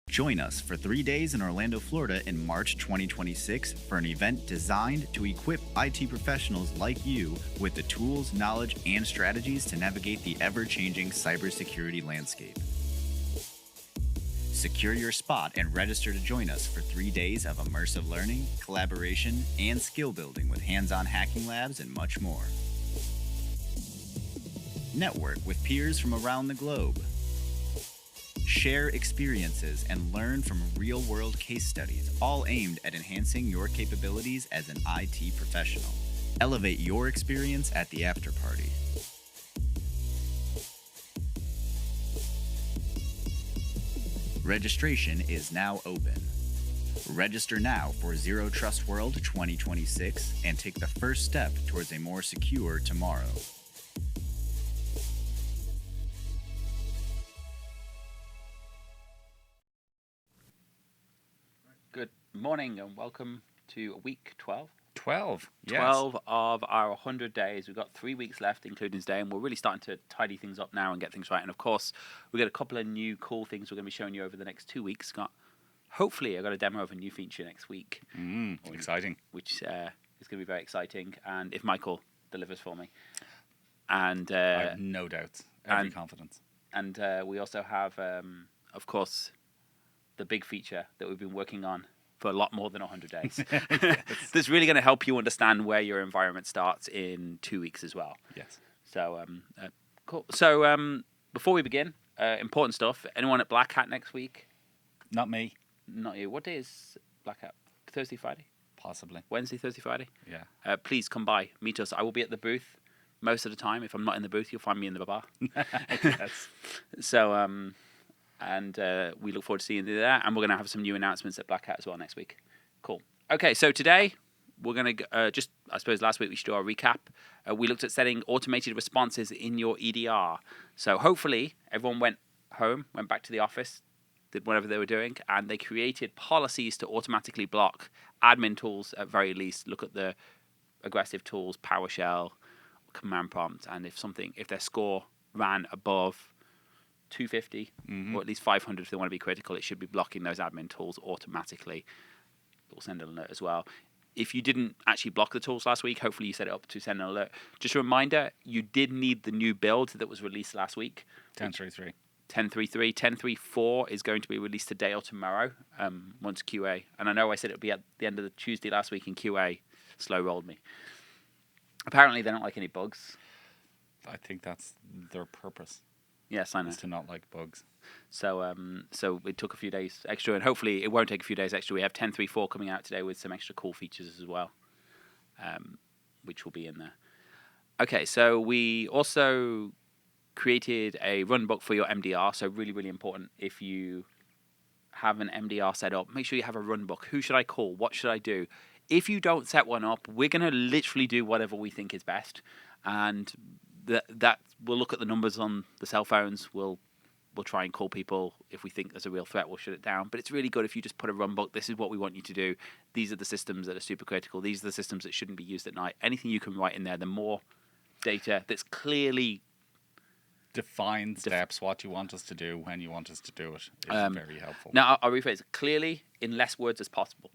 Join us for 3 days in Orlando, Florida in March 2026 for an event designed to equip IT professionals like you with the tools, knowledge, and strategies to navigate the ever-changing cybersecurity landscape. Secure your spot and register to join us for 3 days of immersive learning, collaboration, and skill building with hands-on hacking labs and much more. Network with peers from around the globe. Share experiences and learn from real-world case studies, all aimed at enhancing your capabilities as an IT professional. Elevate your experience at the after party. Registration is now open. Register now for Zero Trust World 2026 and take the first step towards a more secure tomorrow. Good morning and welcome to week 12. 12, yes. 12 of our 100 days. We've got 3 weeks left, including today, and we're really starting to tidy things up now and get things right. And of course, we've got a couple of new cool things we're going to be showing you over the next 2 weeks. Hopefully, I've got a demo of a new feature next week. Exciting. Which is going to be very exciting. And if Michael delivers for me. And I have no doubts. Every confidence. And we also have, of course, the big feature that we've been working on for a lot more than 100 days. That's really going to help you understand where your environment starts in 2 weeks as well. Yes. So, cool. So, before we begin, important stuff. Anyone at Black Hat next week? Not me. Not you. What day is Black Hat? Thursday, Friday? Possibly. Wednesday, Thursday, Friday? Yeah. Please come by. Meet us. I will be at the booth most of the time. If I'm not in the booth, you'll find me in the bar. Yes. So, and we look forward to seeing you there. And we're going to have some new announcements at Black Hat as well next week. Cool. Okay, so today we're going to I suppose last week we should do our recap. We looked at setting automated responses in your EDR. So hopefully everyone went home, went back to the office, did whatever they were doing, and they created policies to automatically block admin tools at very least. Look at the aggressive tools, PowerShell, command prompt, and if their score ran above 250 or at least 500 if they want to be critical, it should be blocking those admin tools automatically. It will send an alert as well. If you didn't actually block the tools last week, hopefully you set it up to send an alert. Just a reminder, you did need the new build that was released last week. 10.3.3. 10.3.3. 10.3.4 is going to be released today or tomorrow once QA. And I know I said it would be at the end of the Tuesday last week and QA slow rolled me. Apparently they don't like any bugs. I think that's their purpose. Yes, I know. Is to not like bugs. So so it took a few days extra, and hopefully it won't take a few days extra. We have 10.3.4 coming out today with some extra cool features as well, which will be in there. Okay, so we also created a runbook for your MDR. So really, really important. If you have an MDR set up, make sure you have a runbook. Who should I call? What should I do? If you don't set one up, we're going to literally do whatever we think is best, and that we'll look at the numbers on the cell phones. We'll try and call people if we think there's a real threat. We'll shut it down. But it's really good if you just put a run book. This is what we want you to do. These are the systems that are super critical. These are the systems that shouldn't be used at night. Anything you can write in there, the more data that's clearly Define steps, what you want us to do, when you want us to do it is very helpful. Now, I'll rephrase it. Clearly, in less words as possible.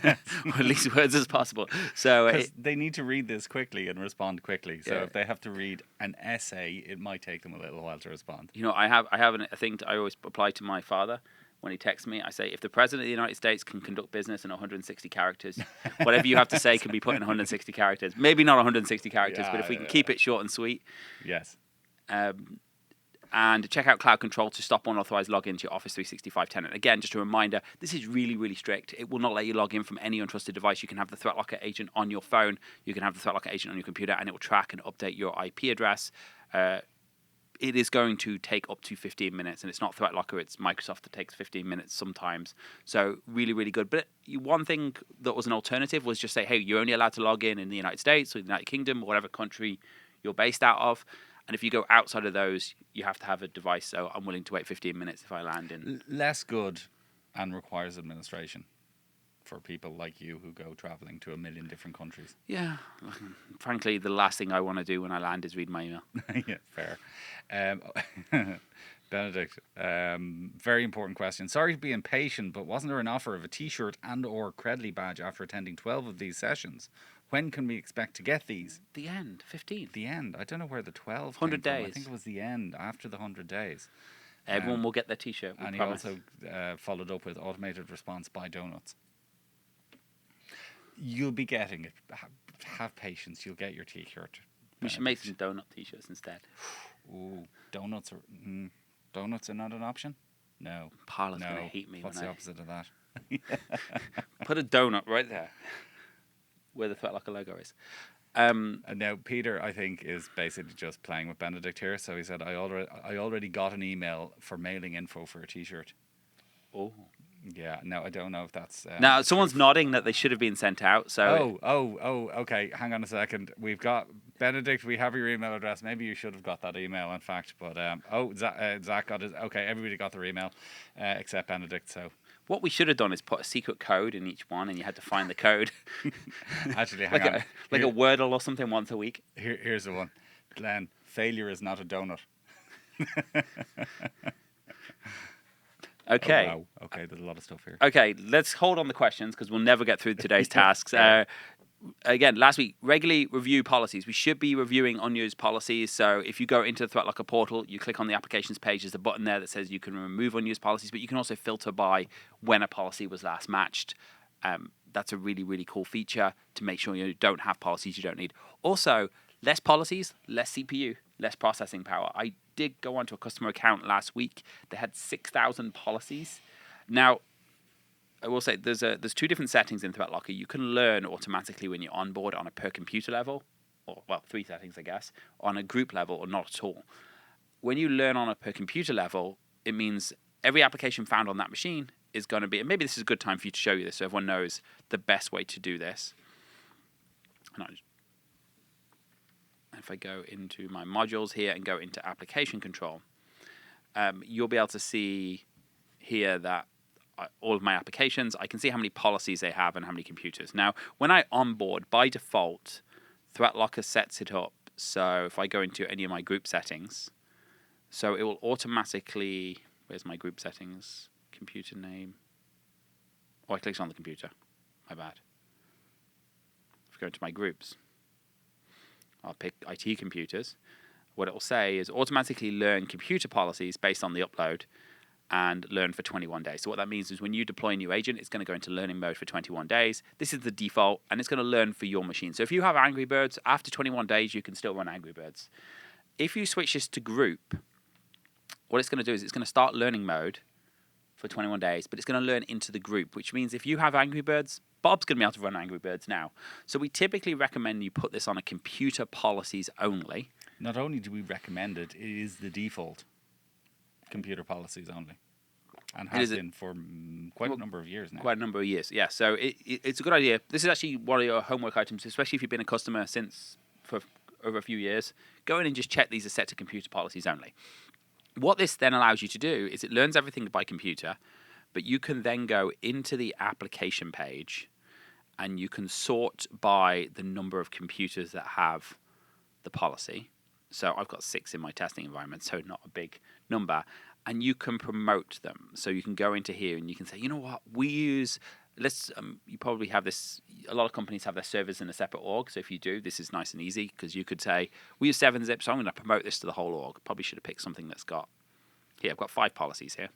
Or at least words as possible. So they need to read this quickly and respond quickly. So if they have to read an essay, it might take them a little while to respond. You know, I have a thing I always apply to my father. When he texts me, I say, if the President of the United States can conduct business in 160 characters, whatever you have to say can be put in 160 characters. Maybe not 160 characters, but if we can keep it short and sweet. Yes. And check out Cloud Control to stop unauthorized login to your Office 365 tenant. Again, just a reminder, this is really, really strict. It will not let you log in from any untrusted device. You can have the ThreatLocker agent on your phone. You can have the ThreatLocker agent on your computer, and it will track and update your IP address. It is going to take up to 15 minutes, and it's not ThreatLocker, it's Microsoft that takes 15 minutes sometimes. So really, really good. But one thing that was an alternative was just say, hey, you're only allowed to log in the United States or the United Kingdom or whatever country you're based out of. And if you go outside of those, you have to have a device. So I'm willing to wait 15 minutes if I land in. Less good and requires administration for people like you who go traveling to a million different countries. Yeah. Frankly, the last thing I want to do when I land is read my email. Yeah, fair. Benedict, very important question. Sorry to be impatient, but wasn't there an offer of a T-shirt and or Credly badge after attending 12 of these sessions? When can we expect to get these? The end, 15th. The end. I don't know where the 12 100 came from. I days. think it was the end, after the 100 days. Everyone will get their T-shirt. And promise. he also followed up with automated response by donuts. You'll be getting it. Have patience. You'll get your T-shirt. We should make some donut T-shirts instead. Ooh, donuts are donuts are not an option. No, Parlour's no. gonna hate me. What's when the I opposite of that? put a donut right there, where the ThreatLocker logo is. And now Peter, I think, is basically just playing with Benedict here. So he said, "I already got an email for mailing info for a T-shirt." Oh. Yeah. No, I don't know if that's. Now someone's nodding that they should have been sent out. So. Oh. Okay. Hang on a second. We've got Benedict. We have your email address. Maybe you should have got that email, in fact. But Zach got his. Okay, everybody got their email, except Benedict. So. What we should have done is put a secret code in each one, and you had to find the code. Actually, hang on. Like a Wordle or something once a week. Here's the one. Glenn, failure is not a donut. Okay. Oh, wow. Okay, there's a lot of stuff here. Okay, let's hold on the questions because we'll never get through today's tasks. Again, last week, regularly review policies. We should be reviewing unused policies. So if you go into the ThreatLocker portal, you click on the applications page, there's a button there that says you can remove unused policies, but you can also filter by when a policy was last matched. That's a really, really cool feature to make sure you don't have policies you don't need. Also, less policies, less CPU, less processing power. I did go onto a customer account last week. They had 6,000 policies. Now, I will say there's two different settings in ThreatLocker. You can learn automatically when you're on board on a per computer level, or well, 3 settings, I guess, on a group level, or not at all. When you learn on a per computer level, it means every application found on that machine is going to be, and maybe this is a good time for you to show you this so everyone knows the best way to do this. And if I go into my modules here and go into application control, you'll be able to see here that all of my applications, I can see how many policies they have and how many computers. Now, when I onboard, by default, ThreatLocker sets it up. So if I go into any of my group settings, so it will automatically, where's my group settings? Computer name. Oh, I clicked on the computer. My bad. If I go into my groups, I'll pick IT computers. What it will say is automatically learn computer policies based on the upload and learn for 21 days. So what that means is when you deploy a new agent, it's going to go into learning mode for 21 days. This is the default, and it's going to learn for your machine. So if you have Angry Birds, after 21 days, you can still run Angry Birds. If you switch this to group, what it's going to do is it's going to start learning mode for 21 days, but it's going to learn into the group, which means if you have Angry Birds, Bob's going to be able to run Angry Birds now. So we typically recommend you put this on a computer policies only. Not only do we recommend it, it is the default. Computer policies only. And has been for quite a number of years now. Quite a number of years, yeah. So it's a good idea. This is actually one of your homework items, especially if you've been a customer for over a few years. Go in and just check these are set to computer policies only. What this then allows you to do is it learns everything by computer, but you can then go into the application page and you can sort by the number of computers that have the policy. So I've got 6 in my testing environment, so not a big number. And you can promote them. So you can go into here and you can say, you know what, we use, you probably have this, a lot of companies have their servers in a separate org. So if you do, this is nice and easy because you could say, we use 7-zip, so I'm going to promote this to the whole org. Probably should have picked something that's got, here, I've got 5 policies here.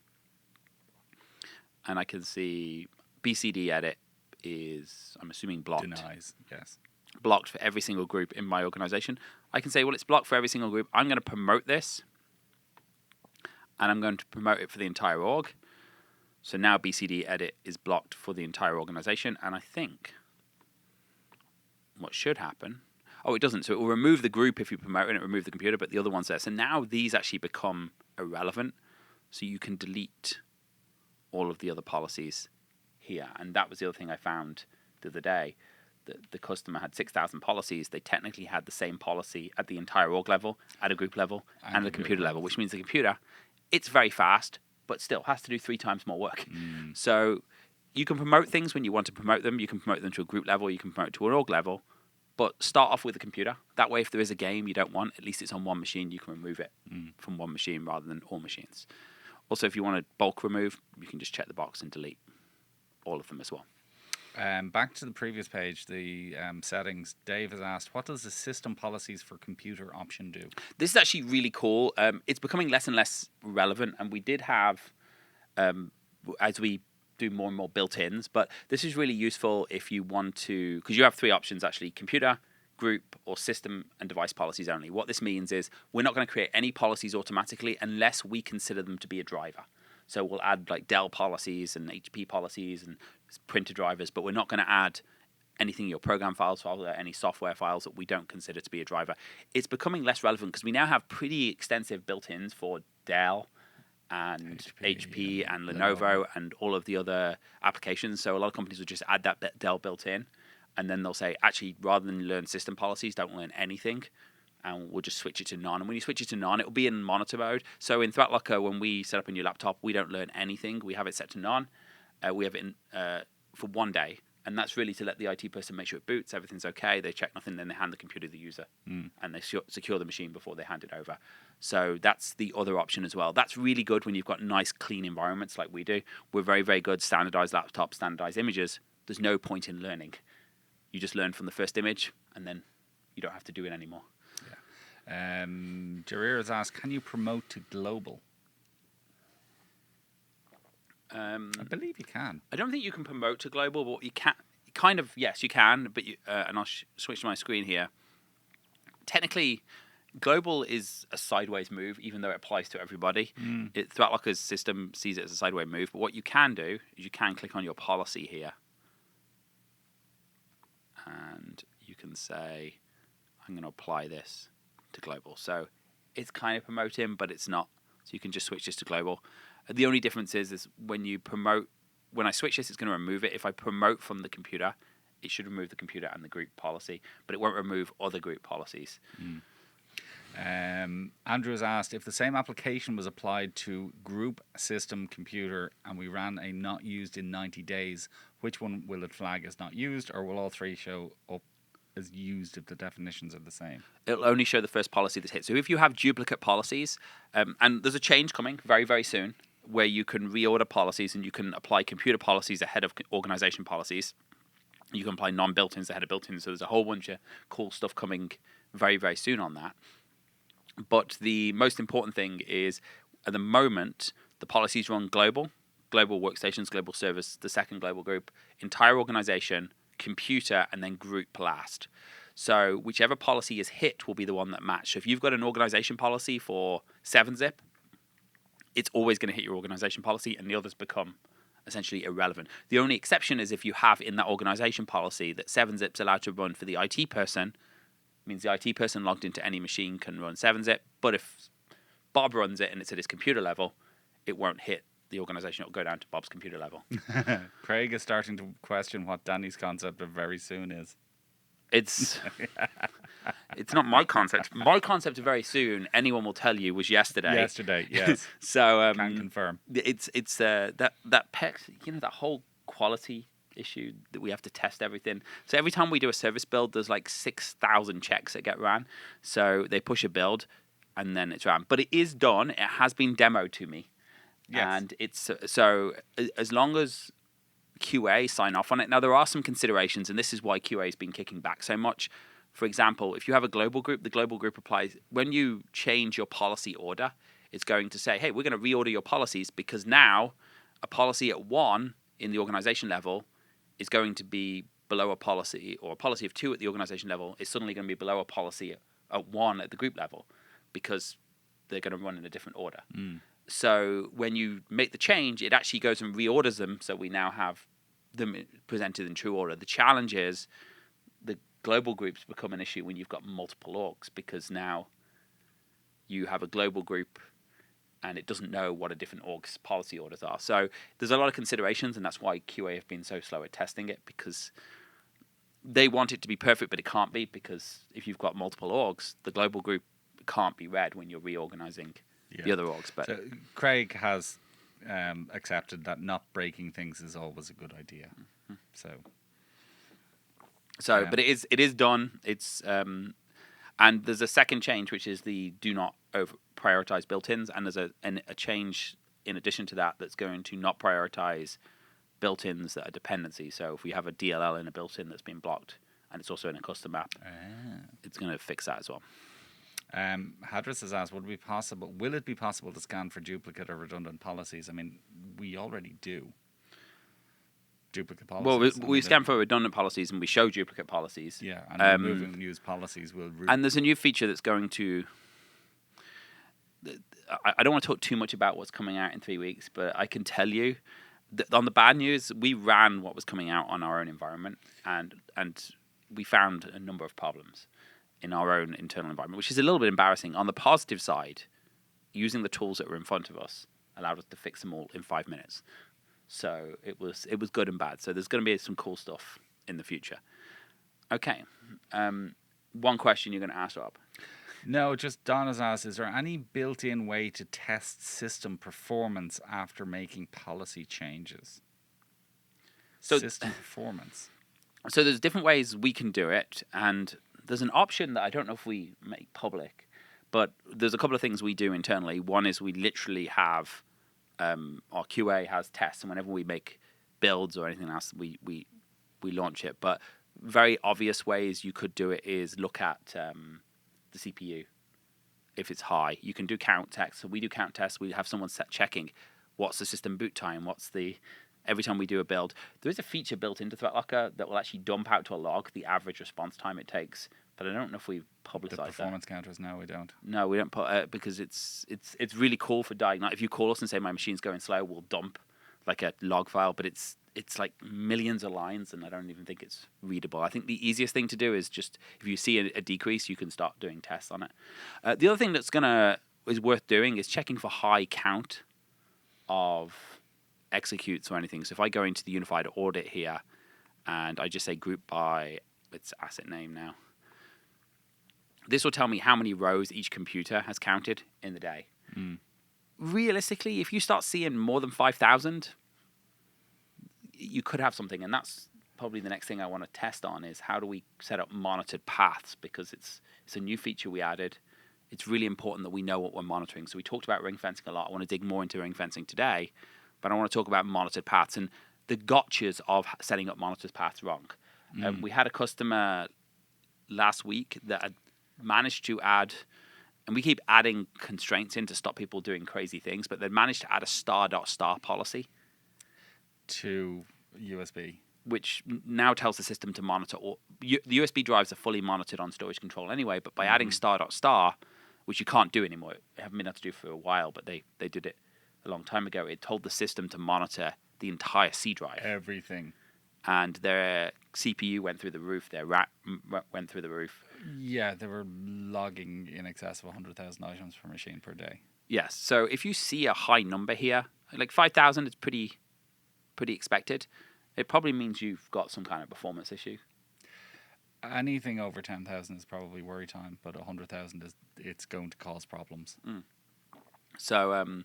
And I can see BCD edit is, I'm assuming blocked. Denies, yes. Blocked for every single group in my organization. I can say, well, it's blocked for every single group. I'm going to promote this. And I'm going to promote it for the entire org. So now BCD edit is blocked for the entire organization. And I think what should happen, it doesn't. So it will remove the group if you promote it and it remove the computer, but the other one's there. So now these actually become irrelevant. So you can delete all of the other policies here. And that was the other thing I found the other day. The customer had 6,000 policies. They technically had the same policy at the entire org level, at a group level, and the computer level, which means the computer, it's very fast, but still has to do 3 times more work. So you can promote things when you want to promote them. You can promote them to a group level. You can promote to an org level. But start off with a computer. That way, if there is a game you don't want, at least it's on one machine. You can remove it from one machine rather than all machines. Also, if you want to bulk remove, you can just check the box and delete all of them as well. Back to the previous page, the settings. Dave has asked, what does the system policies for computer option do? This is actually really cool. It's becoming less and less relevant, and we did have, as we do more and more built-ins, but this is really useful if you want to, because you have three options actually: computer, group, or system and device policies only. What this means is we're not going to create any policies automatically unless we consider them to be a driver. So we'll add like Dell policies and HP policies and printer drivers, but we're not going to add anything in your program files or any software files that we don't consider to be a driver. It's becoming less relevant because we now have pretty extensive built-ins for Dell and HP and Lenovo and all of the other applications. So a lot of companies will just add that Dell built-in, and then they'll say, actually, rather than learn system policies, don't learn anything, and we'll just switch it to none. And when you switch it to none, it will be in monitor mode. So in ThreatLocker, when we set up a new laptop, we don't learn anything. We have it set to none. We have it in, for 1 day. And that's really to let the IT person make sure it boots, everything's okay, they check nothing, then they hand the computer to the user. And they secure the machine before they hand it over. So that's the other option as well. That's really good when you've got nice, clean environments like we do. We're very, very good, standardized laptops, standardized images. There's no point in learning. You just learn from the first image, and then you don't have to do it anymore. Jarir has asked, can you promote to global? I believe you can. I don't think you can promote to global, but you can. Kind of, yes, you can. But and I'll switch to my screen here. Technically, global is a sideways move, even though it applies to everybody. ThreatLocker's system sees it as a sideways move. But what you can do is you can click on your policy here, and you can say, I'm going to apply this to global. So it's kind of promoting, but it's not. So you can just switch this to global. The only difference is when you promote, when I switch this, it's going to remove it. If I promote from the computer, it should remove the computer and the group policy, but it won't remove other group policies. Andrew has asked, if the same application was applied to group, system, computer, and we ran a not used in 90 days, which one will it flag as not used, or will all three show up as used if the definitions are the same? It'll only show the first policy that's hit. So if you have duplicate policies, and there's a change coming very, very soon, where you can reorder policies and you can apply computer policies ahead of organization policies. You can apply non-built-ins ahead of built-ins. So there's a whole bunch of cool stuff coming very, very soon on that. But the most important thing is, at the moment, the policies run global workstations, global servers, the second global group, entire organization, computer, and then group last. So whichever policy is hit will be the one that matches. So if you've got an organization policy for 7-zip, it's always going to hit your organization policy, and the others become essentially irrelevant. The only exception is if you have in that organization policy that 7-zip's allowed to run for the IT person, means the IT person logged into any machine can run 7-zip, but if Bob runs it and it's at his computer level, it won't hit the organization. It'll go down to Bob's computer level. Craig is starting to question what Danny's concept of very soon is. It's not my concept. My concept of very soon, anyone will tell you, was yesterday. Yesterday, yes. So can confirm. It's that PEX, that whole quality issue that we have to test everything. So every time we do a service build, there's like 6,000 checks that get ran. So they push a build, and then it's ran. But it is done. It has been demoed to me. Yes. And it's so as long as QA sign off on it. Now, there are some considerations, and this is why QA has been kicking back so much. For example, if you have a global group, the global group applies. When you change your policy order, it's going to say, hey, we're going to reorder your policies because now a policy at 1 in the organization level is going to be below a policy, or a policy of 2 at the organization level is suddenly going to be below a policy at 1 at the group level because they're going to run in a different order. So when you make the change, it actually goes and reorders them, so we now have them presented in true order. The challenge is the global groups become an issue when you've got multiple orgs, because now you have a global group and it doesn't know what a different org's policy orders are. So there's a lot of considerations, and that's why QA have been so slow at testing it, because they want it to be perfect, but it can't be, because if you've got multiple orgs, the global group can't be read when you're reorganizing the other orgs. But so Craig has accepted that not breaking things is always a good idea. So So, Yeah. but it is done. It's and there's a second change, which is the do not over prioritize built-ins, and there's a change in addition to that that's going to not prioritize built-ins that are dependencies. So if we have a DLL in a built-in that's been blocked, and it's also in a custom app, it's going to fix that as well. Hadris has asked, will it be possible to scan for duplicate or redundant policies? I mean, we already do duplicate policies. Well, we scan for redundant policies and we show duplicate policies. Yeah, and removing unused policies will... And there's a new feature that's going to... I don't want to talk too much about what's coming out in 3 weeks, but I can tell you that on the bad news, we ran what was coming out on our own environment, and we found a number of problems in our own internal environment, which is a little bit embarrassing. On the positive side, using the tools that were in front of us allowed us to fix them all in 5 minutes. So it was good and bad. So there's going to be some cool stuff in the future. Okay. One question you're going to ask, Rob. No, just Don has asked, is there any built-in way to test system performance after making policy changes? So system performance. So there's different ways we can do it, and there's an option that I don't know if we make public, but there's a couple of things we do internally. One is we literally have our QA has tests, and whenever we make builds or anything else, we launch it. But very obvious ways you could do it is look at the CPU. If it's high, you can do count tests. So we do count tests. We have someone checking what's the system boot time, every time we do a build. There is a feature built into ThreatLocker that will actually dump out to a log the average response time it takes, but I don't know if we've publicized that. The performance counters, no, we don't. No, we don't put because it's really cool for diagnosing. If you call us and say my machine's going slow, we'll dump like a log file, but it's like millions of lines, and I don't even think it's readable. I think the easiest thing to do is just if you see a decrease, you can start doing tests on it. The other thing is worth doing is checking for high count of executes or anything. So if I go into the unified audit here, and I just say group by its asset name now, this will tell me how many rows each computer has counted in the day. Realistically, if you start seeing more than 5,000, you could have something, and that's probably the next thing I want to test on is how do we set up monitored paths, because it's a new feature we added. It's really important that we know what we're monitoring. So we talked about ring fencing a lot. I want to dig more into ring fencing today, but I want to talk about monitored paths and the gotchas of setting up monitored paths wrong. We had a customer last week that had managed to add, and we keep adding constraints in to stop people doing crazy things, but they managed to add a star.star policy to USB, which now tells the system to monitor all. The USB drives are fully monitored on storage control anyway, but by adding star.star, which you can't do anymore, haven't been able to do for a while, but they did it a long time ago, it told the system to monitor the entire C drive. Everything. And their CPU went through the roof, their RAM went through the roof. Yeah, they were logging in excess of 100,000 items per machine per day. Yes, so if you see a high number here, like 5,000 is pretty expected. It probably means you've got some kind of performance issue. Anything over 10,000 is probably worry time, but 100,000 it's going to cause problems. So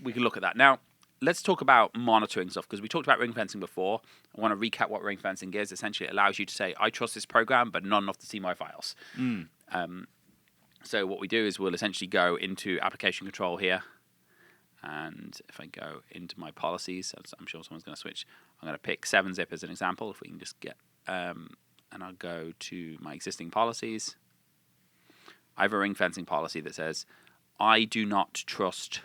we can look at that. Now, let's talk about monitoring stuff, because we talked about ring fencing before. I want to recap what ring fencing is. Essentially, it allows you to say, I trust this program, but not enough to see my files. So what we do is we'll essentially go into application control here. And if I go into my policies, I'm sure someone's going to switch. I'm going to pick 7-zip as an example, if we can just get... and I'll go to my existing policies. I have a ring fencing policy that says, I do not trust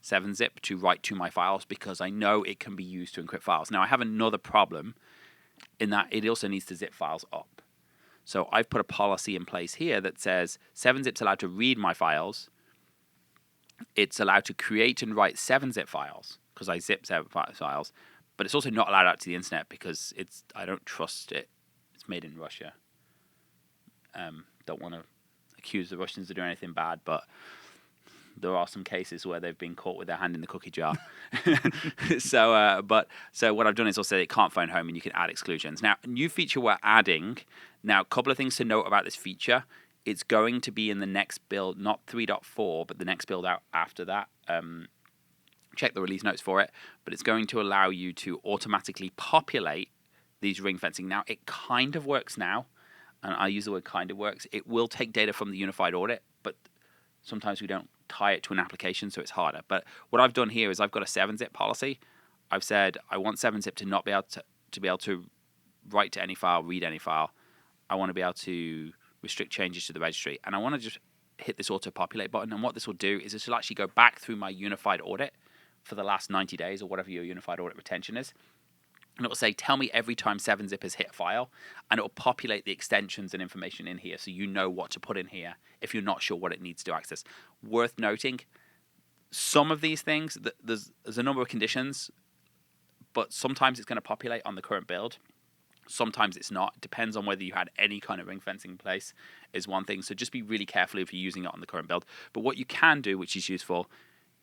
7-zip to write to my files because I know it can be used to encrypt files. Now, I have another problem in that it also needs to zip files up. So I've put a policy in place here that says 7-zip's allowed to read my files. It's allowed to create and write 7-zip files because I zip 7-zip files, but it's also not allowed out to the internet because I don't trust it. It's made in Russia. Don't want to accuse the Russians of doing anything bad, but there are some cases where they've been caught with their hand in the cookie jar. So what I've done is also it can't phone home, and you can add exclusions. Now, a new feature we're adding. Now, a couple of things to note about this feature. It's going to be in the next build, not 3.4, but the next build out after that. Check the release notes for it. But it's going to allow you to automatically populate these ring fencing. Now, it kind of works now, and I use the word kind of works. It will take data from the unified audit, but sometimes we don't tie it to an application, so it's harder. But what I've done here is I've got a 7-zip policy. I've said I want 7-zip to not be able to write to any file, read any file. I want to be able to restrict changes to the registry, and I want to just hit this auto-populate button. And what this will do is this will actually go back through my unified audit for the last 90 days or whatever your unified audit retention is. And it will say, tell me every time 7-zip has hit a file, and it will populate the extensions and information in here so you know what to put in here if you're not sure what it needs to access. Worth noting, some of these things, there's a number of conditions, but sometimes it's going to populate on the current build. Sometimes it's not. It depends on whether you had any kind of ring fencing in place is one thing. So just be really careful if you're using it on the current build. But what you can do, which is useful,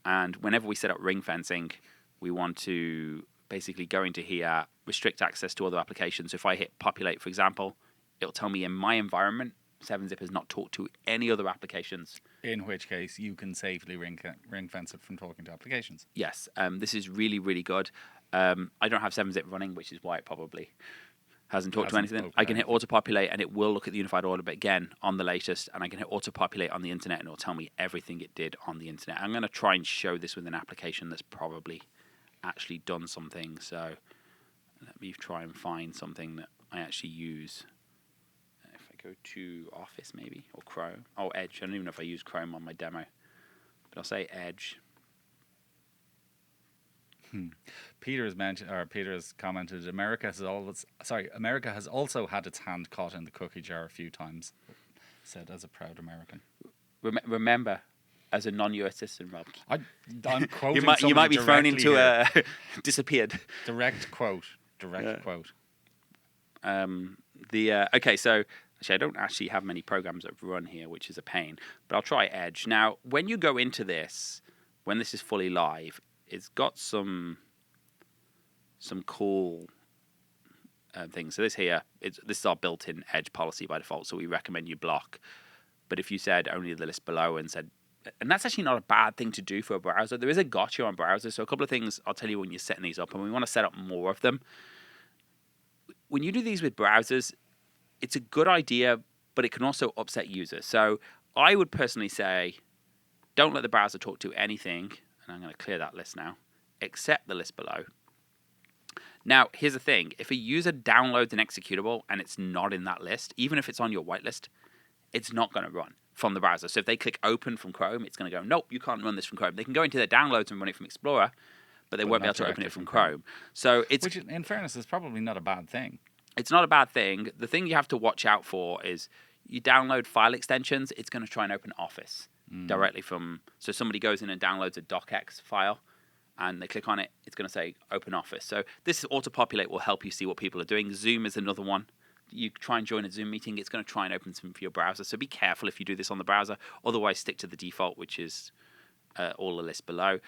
and whenever we set up ring fencing, we want to basically go into here, restrict access to other applications. So if I hit populate, for example, it'll tell me in my environment, 7-zip has not talked to any other applications. In which case, you can safely ring fence it from talking to applications. Yes, this is really, really good. I don't have 7-zip running, which is why it probably hasn't talked to anything. I can hit auto-populate, and it will look at the unified order, but again, on the latest, and I can hit auto-populate on the internet, and it'll tell me everything it did on the internet. I'm going to try and show this with an application that's probably actually done something. So let me try and find something that I actually use. If I go to Office maybe, or Chrome. Oh, Edge. I don't even know if I use Chrome on my demo, but I'll say Edge. Peter has commented, America has also had its hand caught in the cookie jar a few times, said as a proud American. Remember, as a non-US citizen, Rob. I'm quoting you might be thrown into a disappeared. Direct quote. Okay, so actually I don't actually have many programs that run here, which is a pain, but I'll try Edge. Now, when you go into this, when this is fully live, it's got some cool things. So this here, this is our built-in Edge policy by default, so we recommend you block. But if you said only the list below and said, and that's actually not a bad thing to do for a browser. There is a gotcha on browsers, so a couple of things I'll tell you when you're setting these up, and we want to set up more of them. When you do these with browsers, it's a good idea, but it can also upset users. So I would personally say, don't let the browser talk to anything, and I'm going to clear that list now, except the list below. Now, here's the thing. If a user downloads an executable and it's not in that list, even if it's on your whitelist, it's not going to run from the browser. So if they click open from Chrome, it's going to go, nope, you can't run this from Chrome. They can go into their downloads and run it from Explorer, but they won't be able to open it from Chrome. So it's, which, in fairness, is probably not a bad thing. It's not a bad thing. The thing you have to watch out for is you download file extensions, it's going to try and open Office directly from... So somebody goes in and downloads a docx file, and they click on it, it's going to say open Office. So this auto-populate will help you see what people are doing. Zoom is another one. You try and join a Zoom meeting, it's going to try and open something for your browser. So be careful if you do this on the browser. Otherwise, stick to the default, which is all the list below.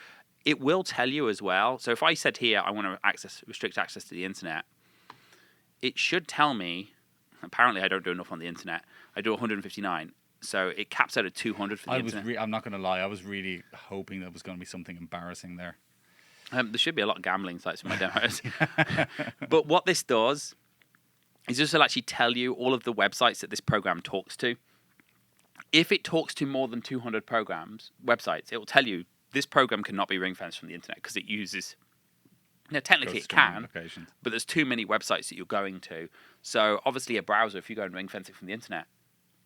It will tell you as well. So if I said here, I want to restrict access to the internet, it should tell me, apparently I don't do enough on the internet, I do 159. So it caps out at 200 for the internet. I'm not going to lie, I was really hoping there was going to be something embarrassing there. There should be a lot of gambling sites in my demos. But what this does is this will actually tell you all of the websites that this program talks to. If it talks to more than 200 websites, it will tell you this program cannot be ring-fenced from the internet because it uses... Now, technically it can, but there's too many websites that you're going to. So obviously a browser, if you go and ring-fence it from the internet,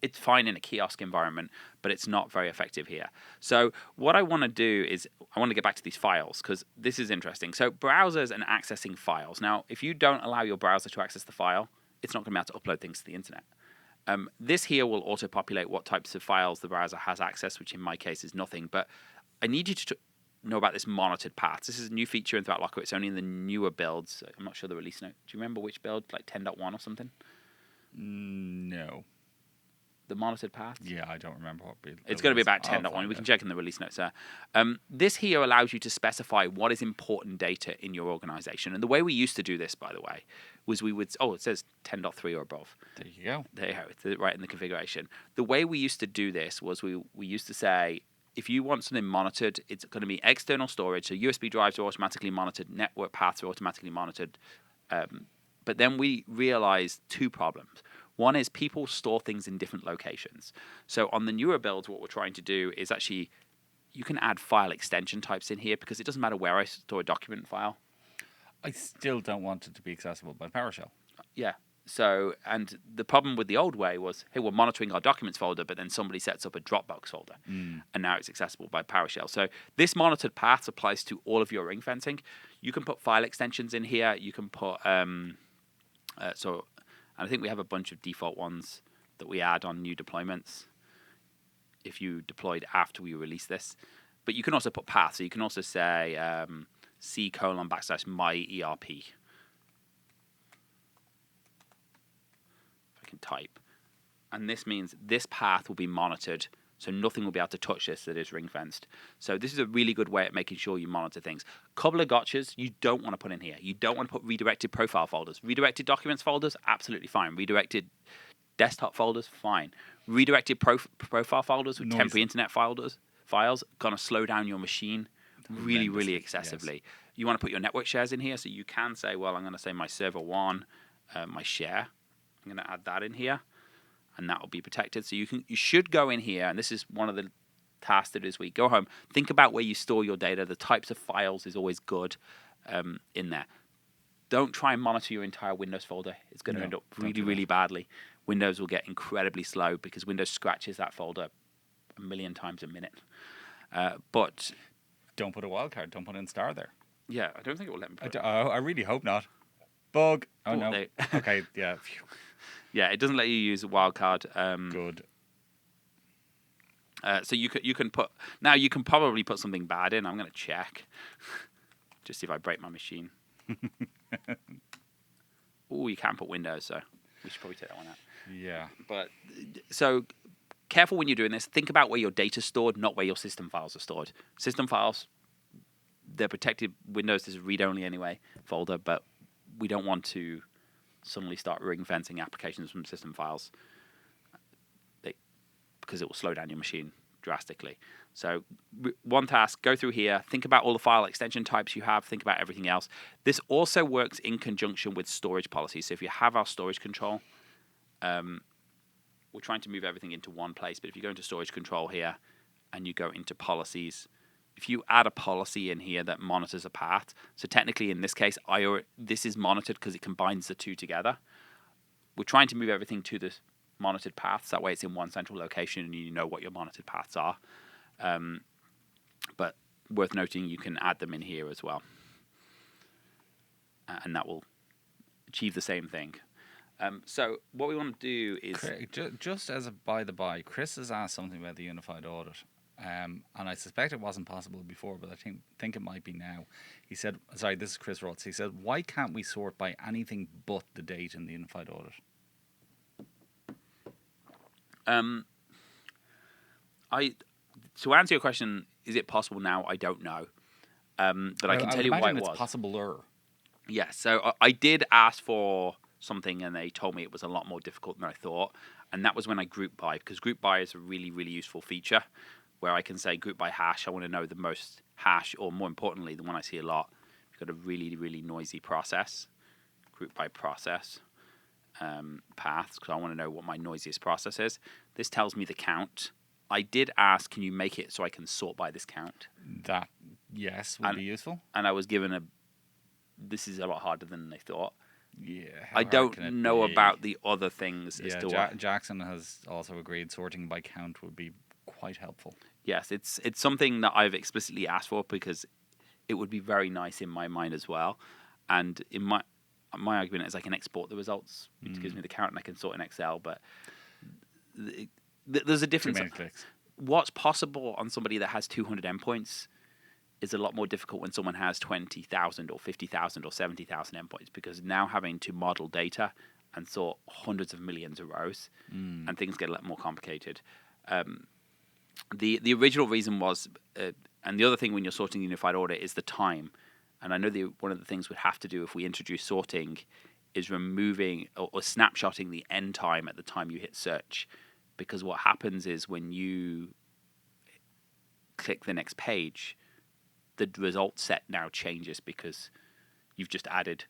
it's fine in a kiosk environment, but it's not very effective here. So what I want to do is I want to get back to these files because this is interesting. So browsers and accessing files. Now, if you don't allow your browser to access the file, it's not going to be able to upload things to the internet. This here will auto-populate what types of files the browser has access, which in my case is nothing. But I need you to know about this monitored paths. This is a new feature in ThreatLocker. It's only in the newer builds. I'm not sure the release note. Do you remember which build? Like 10.1 or something? No. The monitored path? Yeah, I don't remember what build. It's going to be about 10.1. We can check in the release notes there. This here allows you to specify what is important data in your organization. And the way we used to do this, by the way, was we would... Oh, it says 10.3 or above. There you go. There you go. It's right in the configuration. The way we used to do this was we used to say, if you want something monitored, it's going to be external storage. So USB drives are automatically monitored. Network paths are automatically monitored. But then we realized two problems. One is people store things in different locations. So on the newer builds, what we're trying to do is actually, you can add file extension types in here because it doesn't matter where I store a document file. I still don't want it to be accessible by PowerShell. Yeah. So, and the problem with the old way was, hey, we're monitoring our documents folder, but then somebody sets up a Dropbox folder, and now it's accessible by PowerShell. So this monitored paths applies to all of your ring fencing. You can put file extensions in here. You can put, and I think we have a bunch of default ones that we add on new deployments if you deployed after we release this. But you can also put paths. So you can also say C:\my ERP. Can type, and this means this path will be monitored, so nothing will be able to touch this that is ring fenced. So this is a really good way of making sure you monitor things. Couple of gotchas you don't want to put in here. You don't want to put redirected profile folders. Redirected documents folders, absolutely fine. Redirected desktop folders, fine. Redirected profile folders with temporary internet files gonna slow down your machine really excessively. Yes. You want to put your network shares in here, so you can say, well, I'm going to say my server 1, my share. I'm going to add that in here, and that will be protected. So you should go in here, and this is one of the tasks to do this week. Go home, think about where you store your data. The types of files is always good in there. Don't try and monitor your entire Windows folder. It's going to end up really badly. Windows will get incredibly slow because Windows scratches that folder 1 million times a minute. But don't put a wildcard. Don't put in star there. Yeah, I don't think it will let me put it. I really hope not. Bug. Oh, no. Okay, yeah. Yeah, it doesn't let you use a wildcard. Good. So you can put, now you can probably put something bad in. I'm going to check. Just see if I break my machine. Oh, you can't put Windows, so we should probably take that one out. Yeah. But so careful when you're doing this. Think about where your data's stored, not where your system files are stored. System files, they're protected. Windows is a read-only anyway folder, but we don't want to suddenly start ring fencing applications from system files because it will slow down your machine drastically. So one task, go through here, think about all the file extension types you have, think about everything else. This also works in conjunction with storage policies. So if you have our storage control, we're trying to move everything into one place, but if you go into storage control here and you go into policies, if you add a policy in here that monitors a path, so technically in this case, this is monitored because it combines the two together. We're trying to move everything to the monitored paths. That way it's in one central location and you know what your monitored paths are. But worth noting, you can add them in here as well. And that will achieve the same thing. So what we want to do is... Just as a by-the-by, Chris has asked something about the unified audit. And I suspect it wasn't possible before, but I think it might be now. He said, sorry, this is Chris Rotz. He said, why can't we sort by anything but the date in the unified audit? To answer your question, is it possible now? I don't know. But I can tell you why it was. It's possible-er. Yeah, so I did ask for something and they told me it was a lot more difficult than I thought. And that was when I group by, because group by is a really, really useful feature where I can say group by hash. I want to know the most hash, or more importantly, the one I see a lot. You've got a really, really noisy process, group by process paths, because I want to know what my noisiest process is. This tells me the count. I did ask, can you make it so I can sort by this count? That, yes, would be useful. And I was given this is a lot harder than they thought. Yeah. I don't know about the other things as to why. Jackson has also agreed sorting by count would be quite helpful. Yes, it's something that I've explicitly asked for because it would be very nice in my mind as well. And in my argument is I can export the results. It gives me the count and I can sort in Excel, but there's a difference. Too many clicks. What's possible on somebody that has 200 endpoints is a lot more difficult when someone has 20,000 or 50,000 or 70,000 endpoints, because now having to model data and sort hundreds of millions of rows and things get a lot more complicated. The original reason was, and the other thing when you're sorting unified audit is the time. And I know one of the things we'd have to do if we introduce sorting is removing or snapshotting the end time at the time you hit search. Because what happens is when you click the next page, the result set now changes because you've just added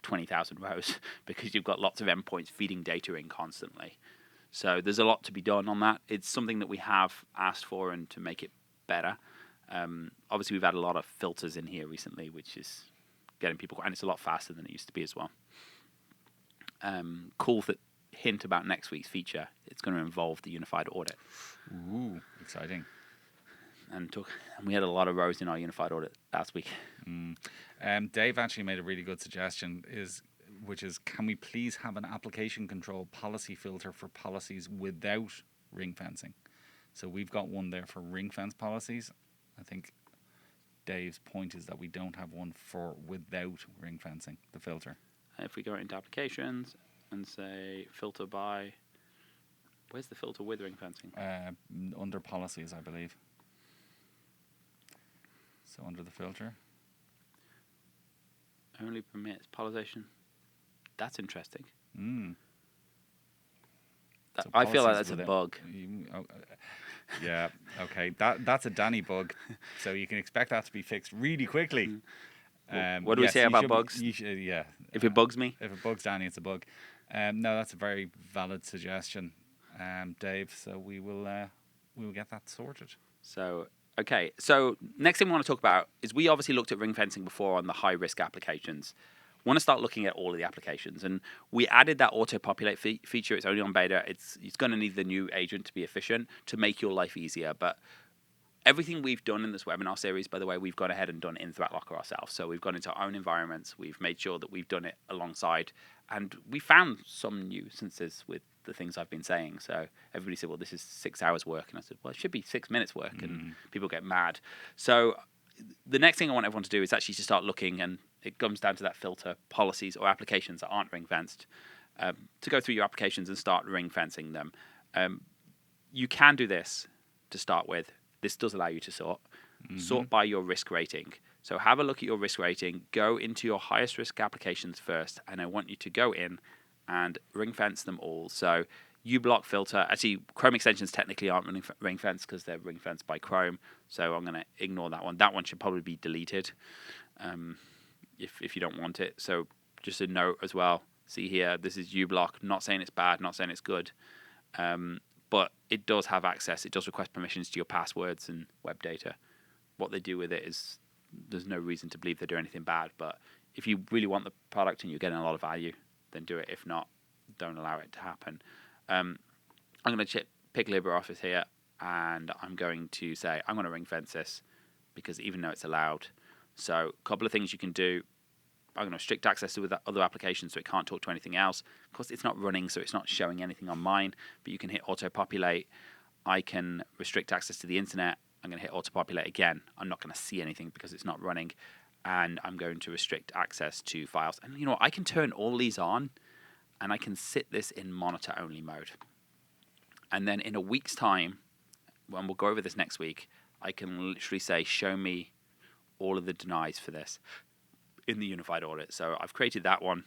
20,000 rows because you've got lots of endpoints feeding data in constantly. So there's a lot to be done on that. It's something that we have asked for and to make it better. Obviously, we've had a lot of filters in here recently, which is getting people, and it's a lot faster than it used to be as well. Cool hint about next week's feature. It's going to involve the unified audit. Ooh, exciting. And we had a lot of rows in our unified audit last week. Dave actually made a really good suggestion, which is, can we please have an application control policy filter for policies without ring fencing? So we've got one there for ring fence policies. I think Dave's point is that we don't have one for without ring fencing, the filter. If we go into applications and say filter by, where's the filter with ring fencing? Under policies, I believe. So under the filter. Only permits polization. That's interesting. So I feel like that's policies a bug. Yeah, okay. That's a Danny bug. So you can expect that to be fixed really quickly. What do we say about bugs? Yeah. If it bugs me? If it bugs Danny, it's a bug. No, that's a very valid suggestion, Dave. So we will get that sorted. So, okay. So next thing we want to talk about is we obviously looked at ring fencing before on the high risk applications. Want to start looking at all of the applications, and we added that auto populate feature. It's only on beta. It's going to need the new agent to be efficient to make your life easier. But everything we've done in this webinar series, by the way, we've gone ahead and done in ThreatLocker ourselves. So we've gone into our own environments. We've made sure that we've done it alongside, and we found some nuisances with the things I've been saying. So everybody said, well, this is 6 hours work. And I said, well, it should be 6 minutes work. And people get mad. So the next thing I want everyone to do is actually to start looking, and it comes down to that filter, policies or applications that aren't ring fenced, to go through your applications and start ring fencing them. You can do this to start with. This does allow you to sort. Sort by your risk rating. So have a look at your risk rating. Go into your highest risk applications first, and I want you to go in and ring fence them all. So uBlock filter. Actually, Chrome extensions technically aren't ring fenced because they're ring fenced by Chrome. So I'm going to ignore that one. That one should probably be deleted if you don't want it. So just a note as well. See here, this is uBlock. Not saying it's bad, not saying it's good. But it does have access. It does request permissions to your passwords and web data. What they do with it is there's no reason to believe they do anything bad. But if you really want the product and you're getting a lot of value, then do it. If not, don't allow it to happen. I'm going to pick LibreOffice here, and I'm going to say I'm going to ring fence this because even though it's allowed. So a couple of things you can do. I'm going to restrict access to other applications so it can't talk to anything else. Of course, it's not running, so it's not showing anything on mine, but you can hit auto-populate. I can restrict access to the internet. I'm going to hit auto-populate again. I'm not going to see anything because it's not running, and I'm going to restrict access to files. And you know what? I can turn all these on, and I can sit this in monitor-only mode. And then in a week's time, when we'll go over this next week, I can literally say, show me all of the denies for this in the unified audit. So I've created that one,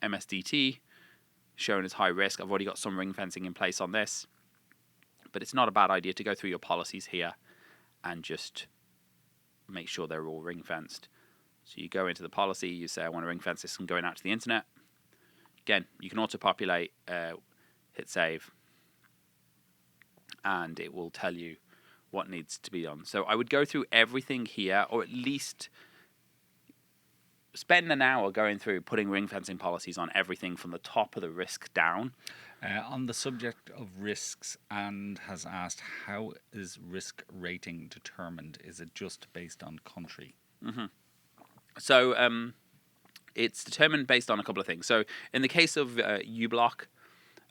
MSDT, shown as high risk. I've already got some ring fencing in place on this, but it's not a bad idea to go through your policies here and just make sure they're all ring fenced. So you go into the policy, you say, I want to ring fence this and going out to the internet. Again, you can auto-populate, hit save, and it will tell you what needs to be done. So I would go through everything here, or at least spend an hour going through putting ring fencing policies on everything from the top of the risk down. On the subject of risks, and has asked, how is risk rating determined? Is it just based on country? So it's determined based on a couple of things. So in the case of uBlock,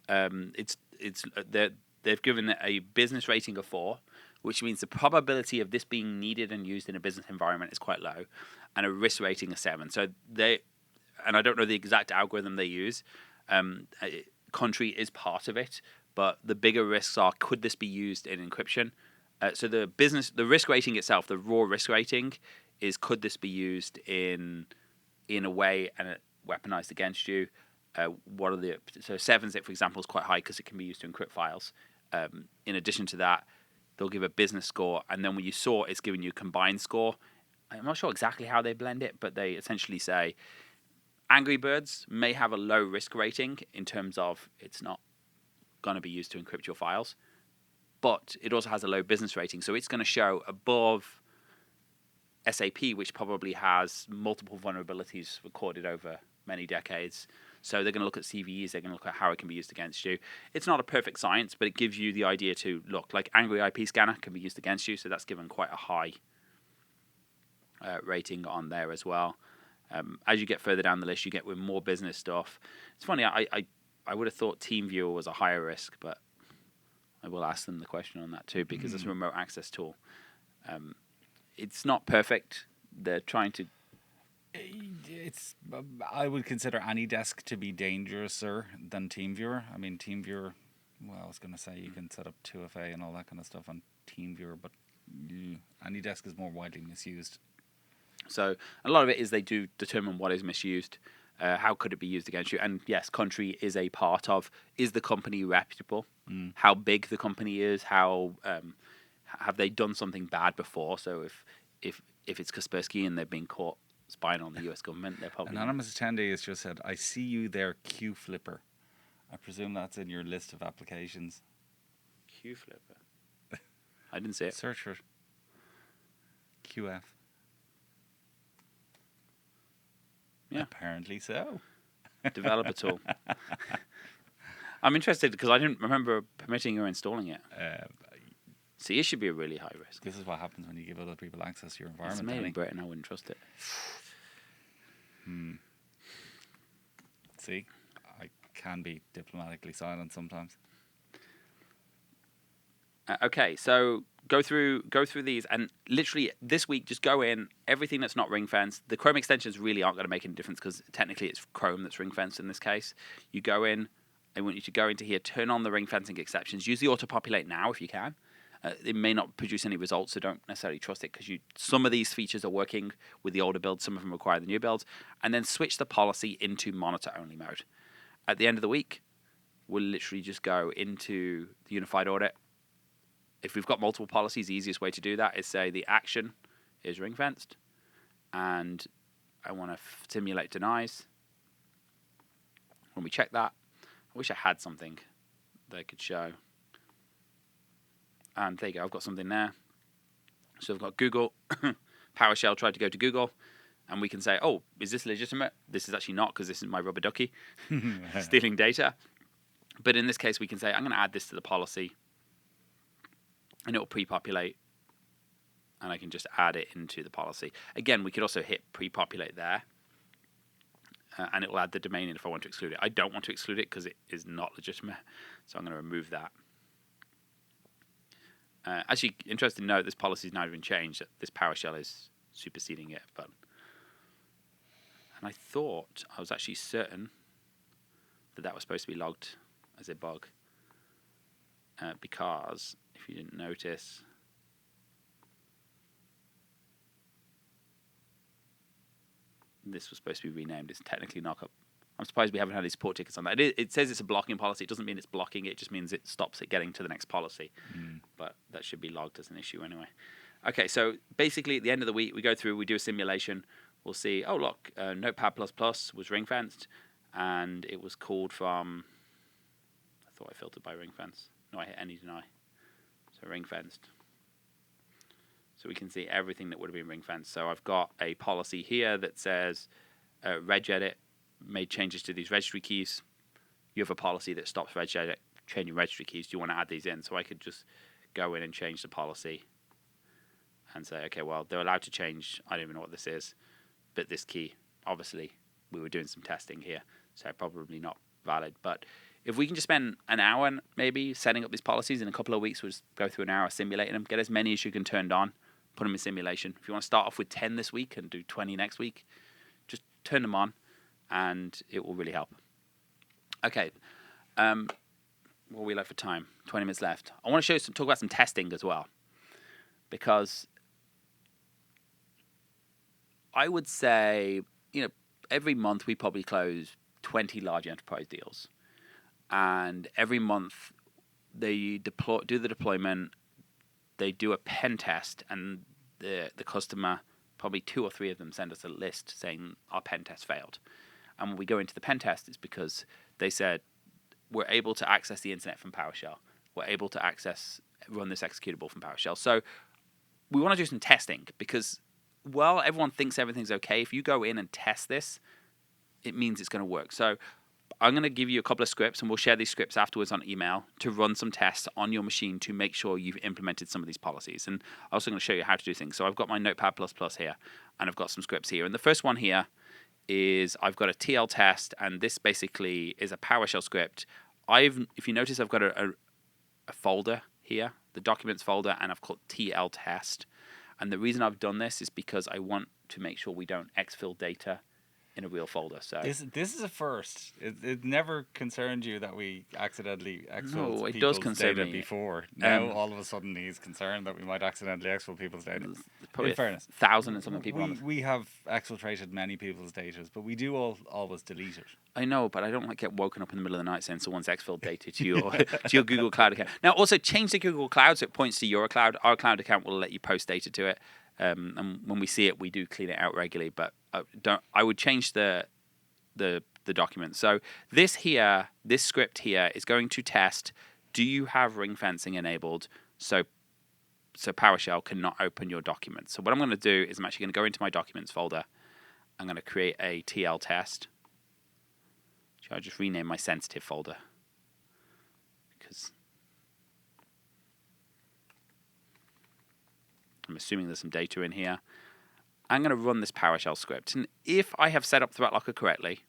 they've given it a business rating of 4, which means the probability of this being needed and used in a business environment is quite low, and a risk rating of 7. So and I don't know the exact algorithm they use. Country is part of it, but the bigger risks are, could this be used in encryption? So the risk rating itself, the raw risk rating, is could this be used in a way and weaponized against you? So 7's it, for example, is quite high because it can be used to encrypt files. In addition to that, they'll give a business score, and then when you sort, it's giving you a combined score. I'm not sure exactly how they blend it, but they essentially say Angry Birds may have a low risk rating in terms of it's not going to be used to encrypt your files, but it also has a low business rating. So it's going to show above SAP, which probably has multiple vulnerabilities recorded over many decades. So they're going to look at CVEs, they're going to look at how it can be used against you. It's not a perfect science, but it gives you the idea to look, like Angry IP Scanner can be used against you, so that's given quite a high rating on there as well. As you get further down the list, you get with more business stuff. It's funny, I would have thought TeamViewer was a higher risk, but I will ask them the question on that too, because it's a remote access tool. It's not perfect. They're trying to... I would consider AnyDesk to be dangerouser than TeamViewer. I mean, TeamViewer, well, I was going to say you can set up 2FA and all that kind of stuff on TeamViewer, but AnyDesk is more widely misused. So a lot of it is they do determine what is misused. How could it be used against you? And yes, country is a part of, is the company reputable? How big the company is? How have they done something bad before? So if it's Kaspersky and they've been caught spying on the US government, they're probably... Anonymous attendee has just said, I see you there, Q Flipper. I presume that's in your list of applications. Q Flipper? I didn't see it. Search for QF. Yeah. Apparently so. Developer tool. I'm interested because I didn't remember permitting or installing it. See, it should be a really high risk. This is what happens when you give other people access to your It's environment. made in Britain. I wouldn't trust it. See, I can be diplomatically silent sometimes. Okay, so go through these, and literally this week, just go in everything that's not ring fenced. The Chrome extensions really aren't going to make any difference because technically it's Chrome that's ring fenced in this case. You go in. I want you to go into here, turn on the ring fencing exceptions. Use the auto populate now if you can. It may not produce any results, so don't necessarily trust it because some of these features are working with the older builds, some of them require the new builds, and then switch the policy into monitor only mode. At the end of the week, we'll literally just go into the unified audit. If we've got multiple policies, the easiest way to do that is say the action is ring fenced, and I want to simulate denies. When we check that, I wish I had something that I could show. And there you go, I've got something there. So I've got Google, PowerShell tried to go to Google, and we can say, oh, is this legitimate? This is actually not, because this is my rubber ducky stealing data. But in this case, we can say, I'm going to add this to the policy, and it will pre-populate, and I can just add it into the policy. Again, we could also hit pre-populate there, and it will add the domain in if I want to exclude it. I don't want to exclude it because it is not legitimate, so I'm going to remove that. Actually, interesting to note, this policy has now been changed. This PowerShell is superseding it. And I thought, I was actually certain that was supposed to be logged as a bug. Because, if you didn't notice, this was supposed to be renamed. It's technically knockup. I'm surprised we haven't had any support tickets on that. It says it's a blocking policy. It doesn't mean it's blocking it. It just means it stops it getting to the next policy. But that should be logged as an issue anyway. Okay, so basically at the end of the week, we go through, we do a simulation. We'll see, oh, look, Notepad++ was ring-fenced, and it was called from, I thought I filtered by ring-fence. No, I hit any deny. So ring-fenced. So we can see everything that would have been ring-fenced. So I've got a policy here that says regedit, made changes to these registry keys. You have a policy that stops regedit changing registry keys. Do you want to add these in? So I could just go in and change the policy and say, okay, well, they're allowed to change. I don't even know what this is, but this key, obviously, we were doing some testing here, so probably not valid. But if we can just spend an hour maybe setting up these policies, in a couple of weeks, we'll just go through an hour simulating them, get as many as you can turned on, put them in simulation. If you want to start off with 10 this week and do 20 next week, just turn them on, and it will really help. Okay, what are we left for time? 20 minutes left. I want to talk about some testing as well, because I would say, every month we probably close 20 large enterprise deals, and every month they do the deployment, they do a pen test, and the customer probably 2 or 3 of them send us a list saying our pen test failed. And when we go into the pen test, it's because they said, we're able to access the internet from PowerShell. We're able to run this executable from PowerShell. So we want to do some testing because while everyone thinks everything's okay, if you go in and test this, it means it's going to work. So I'm going to give you a couple of scripts, and we'll share these scripts afterwards on email to run some tests on your machine to make sure you've implemented some of these policies. And I'm also going to show you how to do things. So I've got my Notepad++ here, and I've got some scripts here. And the first one here is I've got a TL test, and this basically is a PowerShell script. If you notice, I've got a folder here, the documents folder, and I've called TL test. And the reason I've done this is because I want to make sure we don't exfil data in a real folder. So this is a first. It never concerned you that we accidentally exfilled it people's does concern data me. before. Now all of a sudden he's concerned that we might accidentally exfil people's data. There's probably In fairness, 1,000 and something people on this. we have exfiltrated many people's data, but we do always delete it. I know, but I don't want to get woken up in the middle of the night saying someone's exfilled data to your to your Google Cloud account. Now, also change the Google Cloud so it points to your cloud. Our cloud account will let you post data to it, and when we see it, we do clean it out regularly. But I would change the document. So this script here is going to test: do you have ring fencing enabled? So PowerShell cannot open your documents. So what I'm going to do is I'm actually going to go into my documents folder. I'm going to create a TL test. I'll just rename my sensitive folder because I'm assuming there's some data in here. I'm going to run this PowerShell script, and if I have set up ThreatLocker correctly,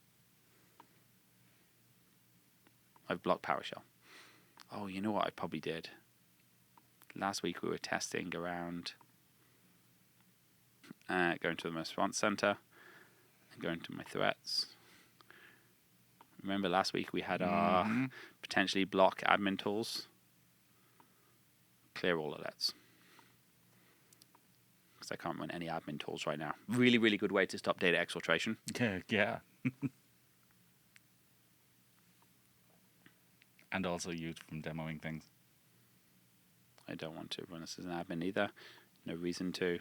I've blocked PowerShell. Oh, you know what I probably did? Last week we were testing around going to the response center and going to my threats. Remember last week we had our potentially block admin tools. Clear all alerts. Because I can't run any admin tools right now. Really, really good way to stop data exfiltration. Yeah. And also used from demoing things. I don't want to run this as an admin either. No reason to.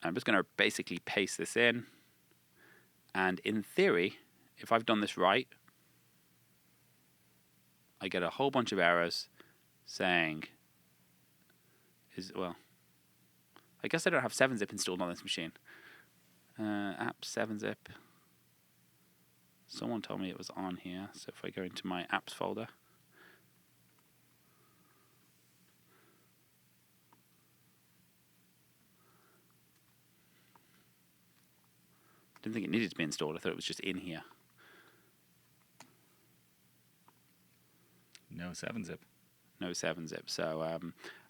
I'm just going to basically paste this in. And in theory, if I've done this right, I get a whole bunch of errors saying, I guess I don't have 7-zip installed on this machine. App 7-zip. Someone told me it was on here. So if I go into my apps folder. Didn't think it needed to be installed. I thought it was just in here. No 7-zip. No 7-zip. So,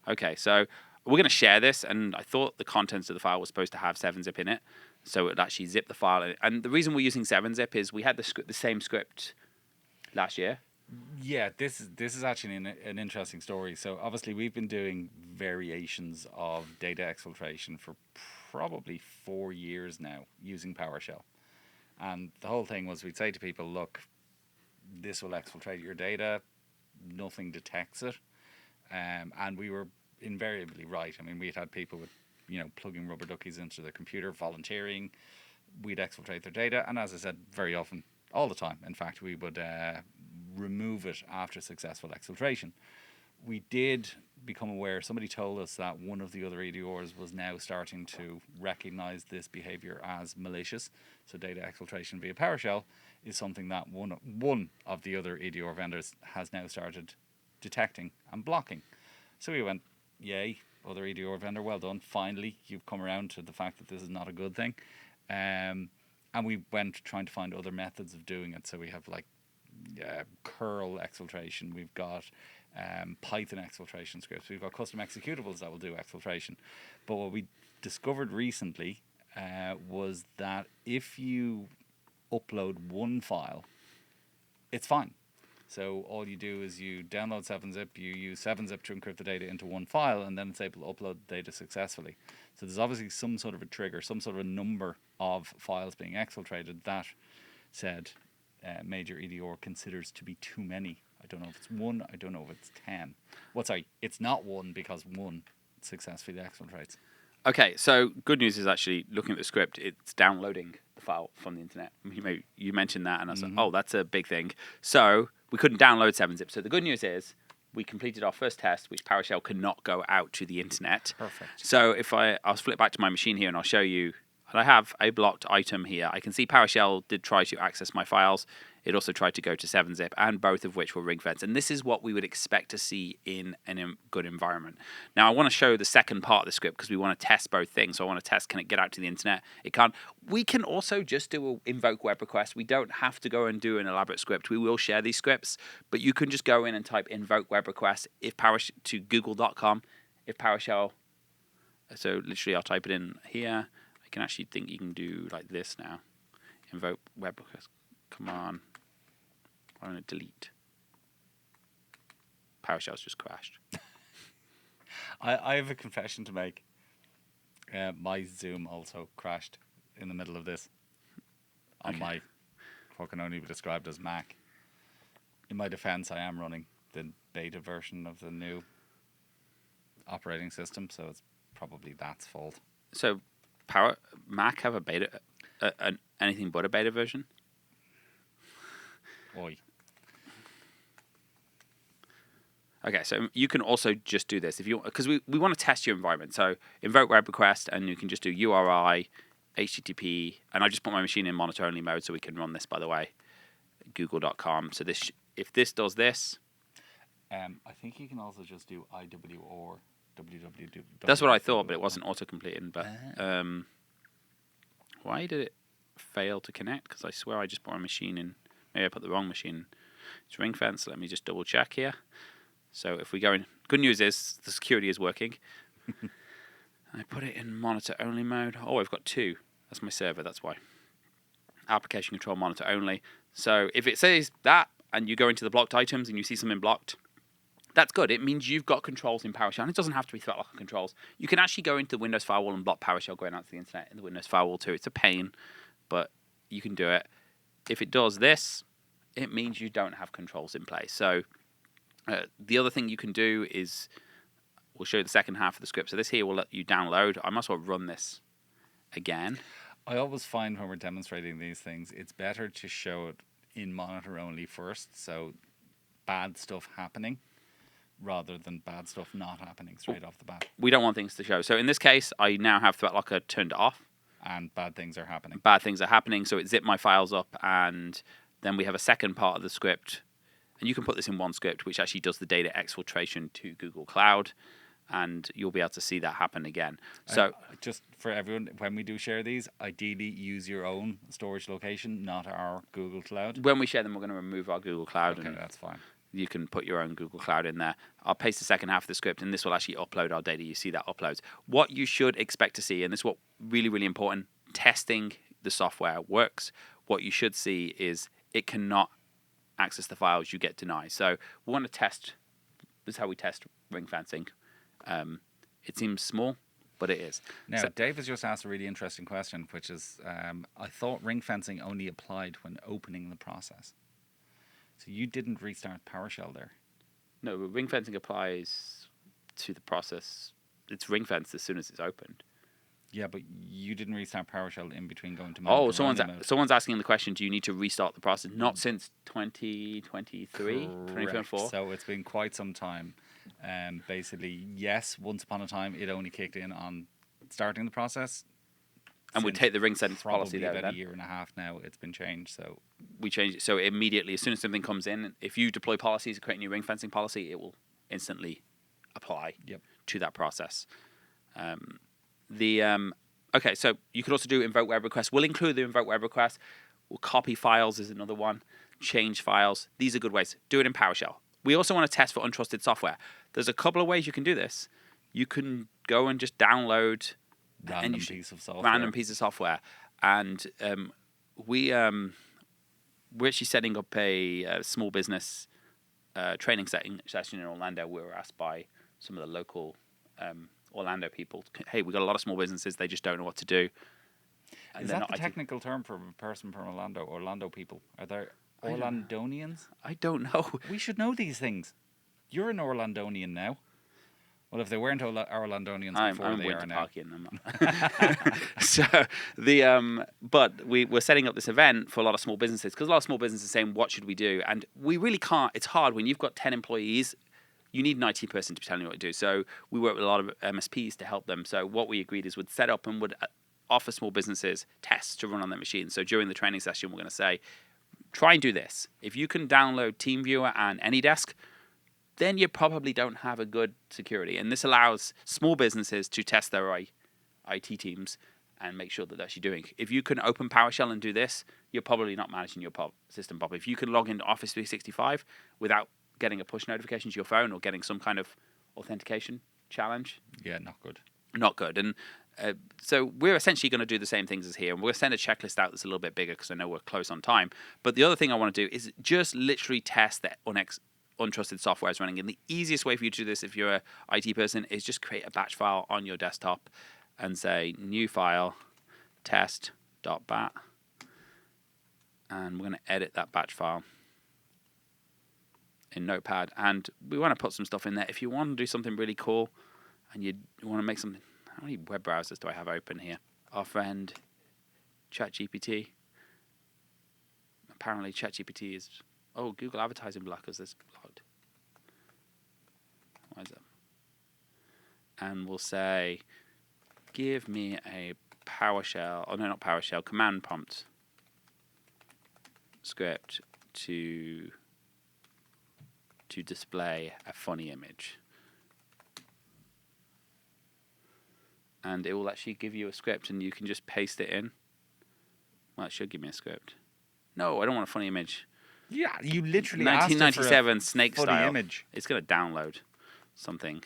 okay. So we're going to share this, and I thought the contents of the file was supposed to have 7-zip in it, so it would actually zip the file. And the reason we're using 7-zip is we had the same script last year. Yeah, this is actually an interesting story. So obviously we've been doing variations of data exfiltration for probably 4 years now using PowerShell. And the whole thing was we'd say to people, look, this will exfiltrate your data. Nothing detects it. And we were invariably right. I mean, we'd had people with, plugging rubber duckies into the computer, volunteering. We'd exfiltrate their data. And as I said, very often, all the time, in fact, we would remove it after successful exfiltration. We did become aware, somebody told us that one of the other EDRs was now starting to recognize this behavior as malicious. So data exfiltration via PowerShell is something that one of the other EDR vendors has now started detecting and blocking. So we went, yay, other EDR vendor, well done. Finally, you've come around to the fact that this is not a good thing. And we went trying to find other methods of doing it. So we have curl exfiltration. We've got Python exfiltration scripts. We've got custom executables that will do exfiltration. But what we discovered recently was that if you upload one file, it's fine. So all you do is you download 7-zip, you use 7-zip to encrypt the data into one file, and then it's able to upload the data successfully. So there's obviously some sort of a trigger, some sort of a number of files being exfiltrated that said major EDR considers to be too many. I don't know if it's 1, I don't know if it's 10. Well, sorry, it's not 1 because 1 successfully exfiltrates. Okay, so good news is actually looking at the script, it's downloading the file from the internet. You mentioned that, and I was like, oh, that's a big thing. So we couldn't download 7-zip. So the good news is we completed our first test, which PowerShell cannot go out to the internet. Perfect. So if I'll flip back to my machine here and I'll show you, and I have a blocked item here. I can see PowerShell did try to access my files. It also tried to go to 7-zip, and both of which were ring-fenced. And this is what we would expect to see in a good environment. Now, I want to show the second part of the script because we want to test both things. So I want to test, can it get out to the internet? It can't. We can also just do an invoke web request. We don't have to go and do an elaborate script. We will share these scripts, but you can just go in and type invoke web request to google.com. If PowerShell, so literally I'll type it in here. I can actually think you can do like this now. Invoke web request. Come on. I'm going to delete. PowerShell's just crashed. I have a confession to make. My Zoom also crashed in the middle of this on my what can only be described as Mac. In my defense, I am running the beta version of the new operating system, so it's probably that's fault. So Mac have a beta, anything but a beta version? Oi. Okay, so you can also just do this if you, because we want to test your environment. So invoke web request, and you can just do URI, HTTP, and I just put my machine in monitor only mode so we can run this. By the way, google.com. So this, if this does this, I think you can also just do IW or www. That's what I thought, but it wasn't auto completing. But why did it fail to connect? Because I swear I just put my machine in. Maybe I put the wrong machine. It's ring fence. Let me just double check here. So if we go in, good news is the security is working. I put it in monitor only mode. Oh, I've got two. That's my server. That's why. Application control monitor only. So if it says that and you go into the blocked items and you see something blocked, that's good. It means you've got controls in PowerShell. And it doesn't have to be ThreatLocker controls. You can actually go into the Windows firewall and block PowerShell going out to the internet in the Windows firewall too. It's a pain, but you can do it. If it does this, it means you don't have controls in place. So the other thing you can do is, we'll show you the second half of the script. So this here will let you download. I might as well run this again. I always find when we're demonstrating these things, it's better to show it in monitor only first, so bad stuff happening, rather than bad stuff not happening straight off the bat. We don't want things to show. So in this case, I now have ThreatLocker turned off. And bad things are happening. Bad things are happening, so it zipped my files up, and then we have a second part of the script. And you can put this in one script, which actually does the data exfiltration to Google Cloud, and you'll be able to see that happen again. So, just for everyone, when we do share these, ideally use your own storage location, not our Google Cloud. When we share them, we're going to remove our Google Cloud. Okay, and that's fine. You can put your own Google Cloud in there. I'll paste the second half of the script, and this will actually upload our data. You see that uploads. What you should expect to see, and this is what really, really important, testing the software works. What you should see is it cannot access the files, you get denied. So we want to test. This is how we test ring fencing. It seems small, but it is. Now, So, Dave has just asked a really interesting question, which is, I thought ring fencing only applied when opening the process. So you didn't restart PowerShell there. no, ring fencing applies to the process. It's ring fenced as soon as it's opened. Yeah, but you didn't restart PowerShell in between going to Oh, mode. someone's asking the question, do you need to restart the process? Not since 2023, 2024. So it's been quite some time. Basically, yes, once upon a time, it only kicked in on starting the process. And we take the ring sentence policy there. Probably about Then a year and a half now, it's been changed. So we change it. So immediately, as soon as something comes in, if you deploy policies and create a new ring fencing policy, it will instantly apply to that process. Okay, so you could also do invoke web requests. We'll include the invoke web request. We'll copy files is another one. Change files. These are good ways. Do it in PowerShell. We also want to test for untrusted software. There's a couple of ways you can do this. You can go and just download random piece of software. And we're actually setting up a small business training session in Orlando. We were asked by some of the local Orlando people, hey, we've got a lot of small businesses, they just don't know what to do. And is that the technical term for a person from Orlando? Orlando people? Are there Orlandonians? I don't know. We should know these things. You're an Orlandonian now. Well, if they weren't our Londonians I'm before, they are Winter now. Parkian. I'm not. So but we're setting up this event for a lot of small businesses because a lot of small businesses are saying, what should we do? And we really can't. It's hard when you've got 10 employees. You need an IT person to be telling you what to do. So we work with a lot of MSPs to help them. So what we agreed is we'd set up and would offer small businesses tests to run on their machines. So during the training session, we're going to say, try and do this. If you can download TeamViewer and AnyDesk, then you probably don't have a good security. And this allows small businesses to test their IT teams and make sure that they're actually doing. If you can open PowerShell and do this, you're probably not managing your system properly. If you can log into Office 365 without getting a push notification to your phone or getting some kind of authentication challenge. Yeah, not good. Not good. And so we're essentially going to do the same things as here. And we're going to send a checklist out that's a little bit bigger because I know we're close on time. But the other thing I want to do is just literally test that untrusted software is running. And the easiest way for you to do this if you're an IT person is just create a batch file on your desktop and say new file test.bat. And we're going to edit that batch file in Notepad, and we want to put some stuff in there. If you want to do something really cool and you want to make something, how many web browsers do I have open here? Our friend ChatGPT. Apparently ChatGPT is, Google advertising blockers is blocked. Why is that? And we'll say, give me a not PowerShell, command prompt script to display a funny image. And it will actually give you a script and you can just paste it in. Well, it should give me a script. No, I don't want a funny image. Yeah, you literally asked it for 1997 snake funny style image. It's going to download something.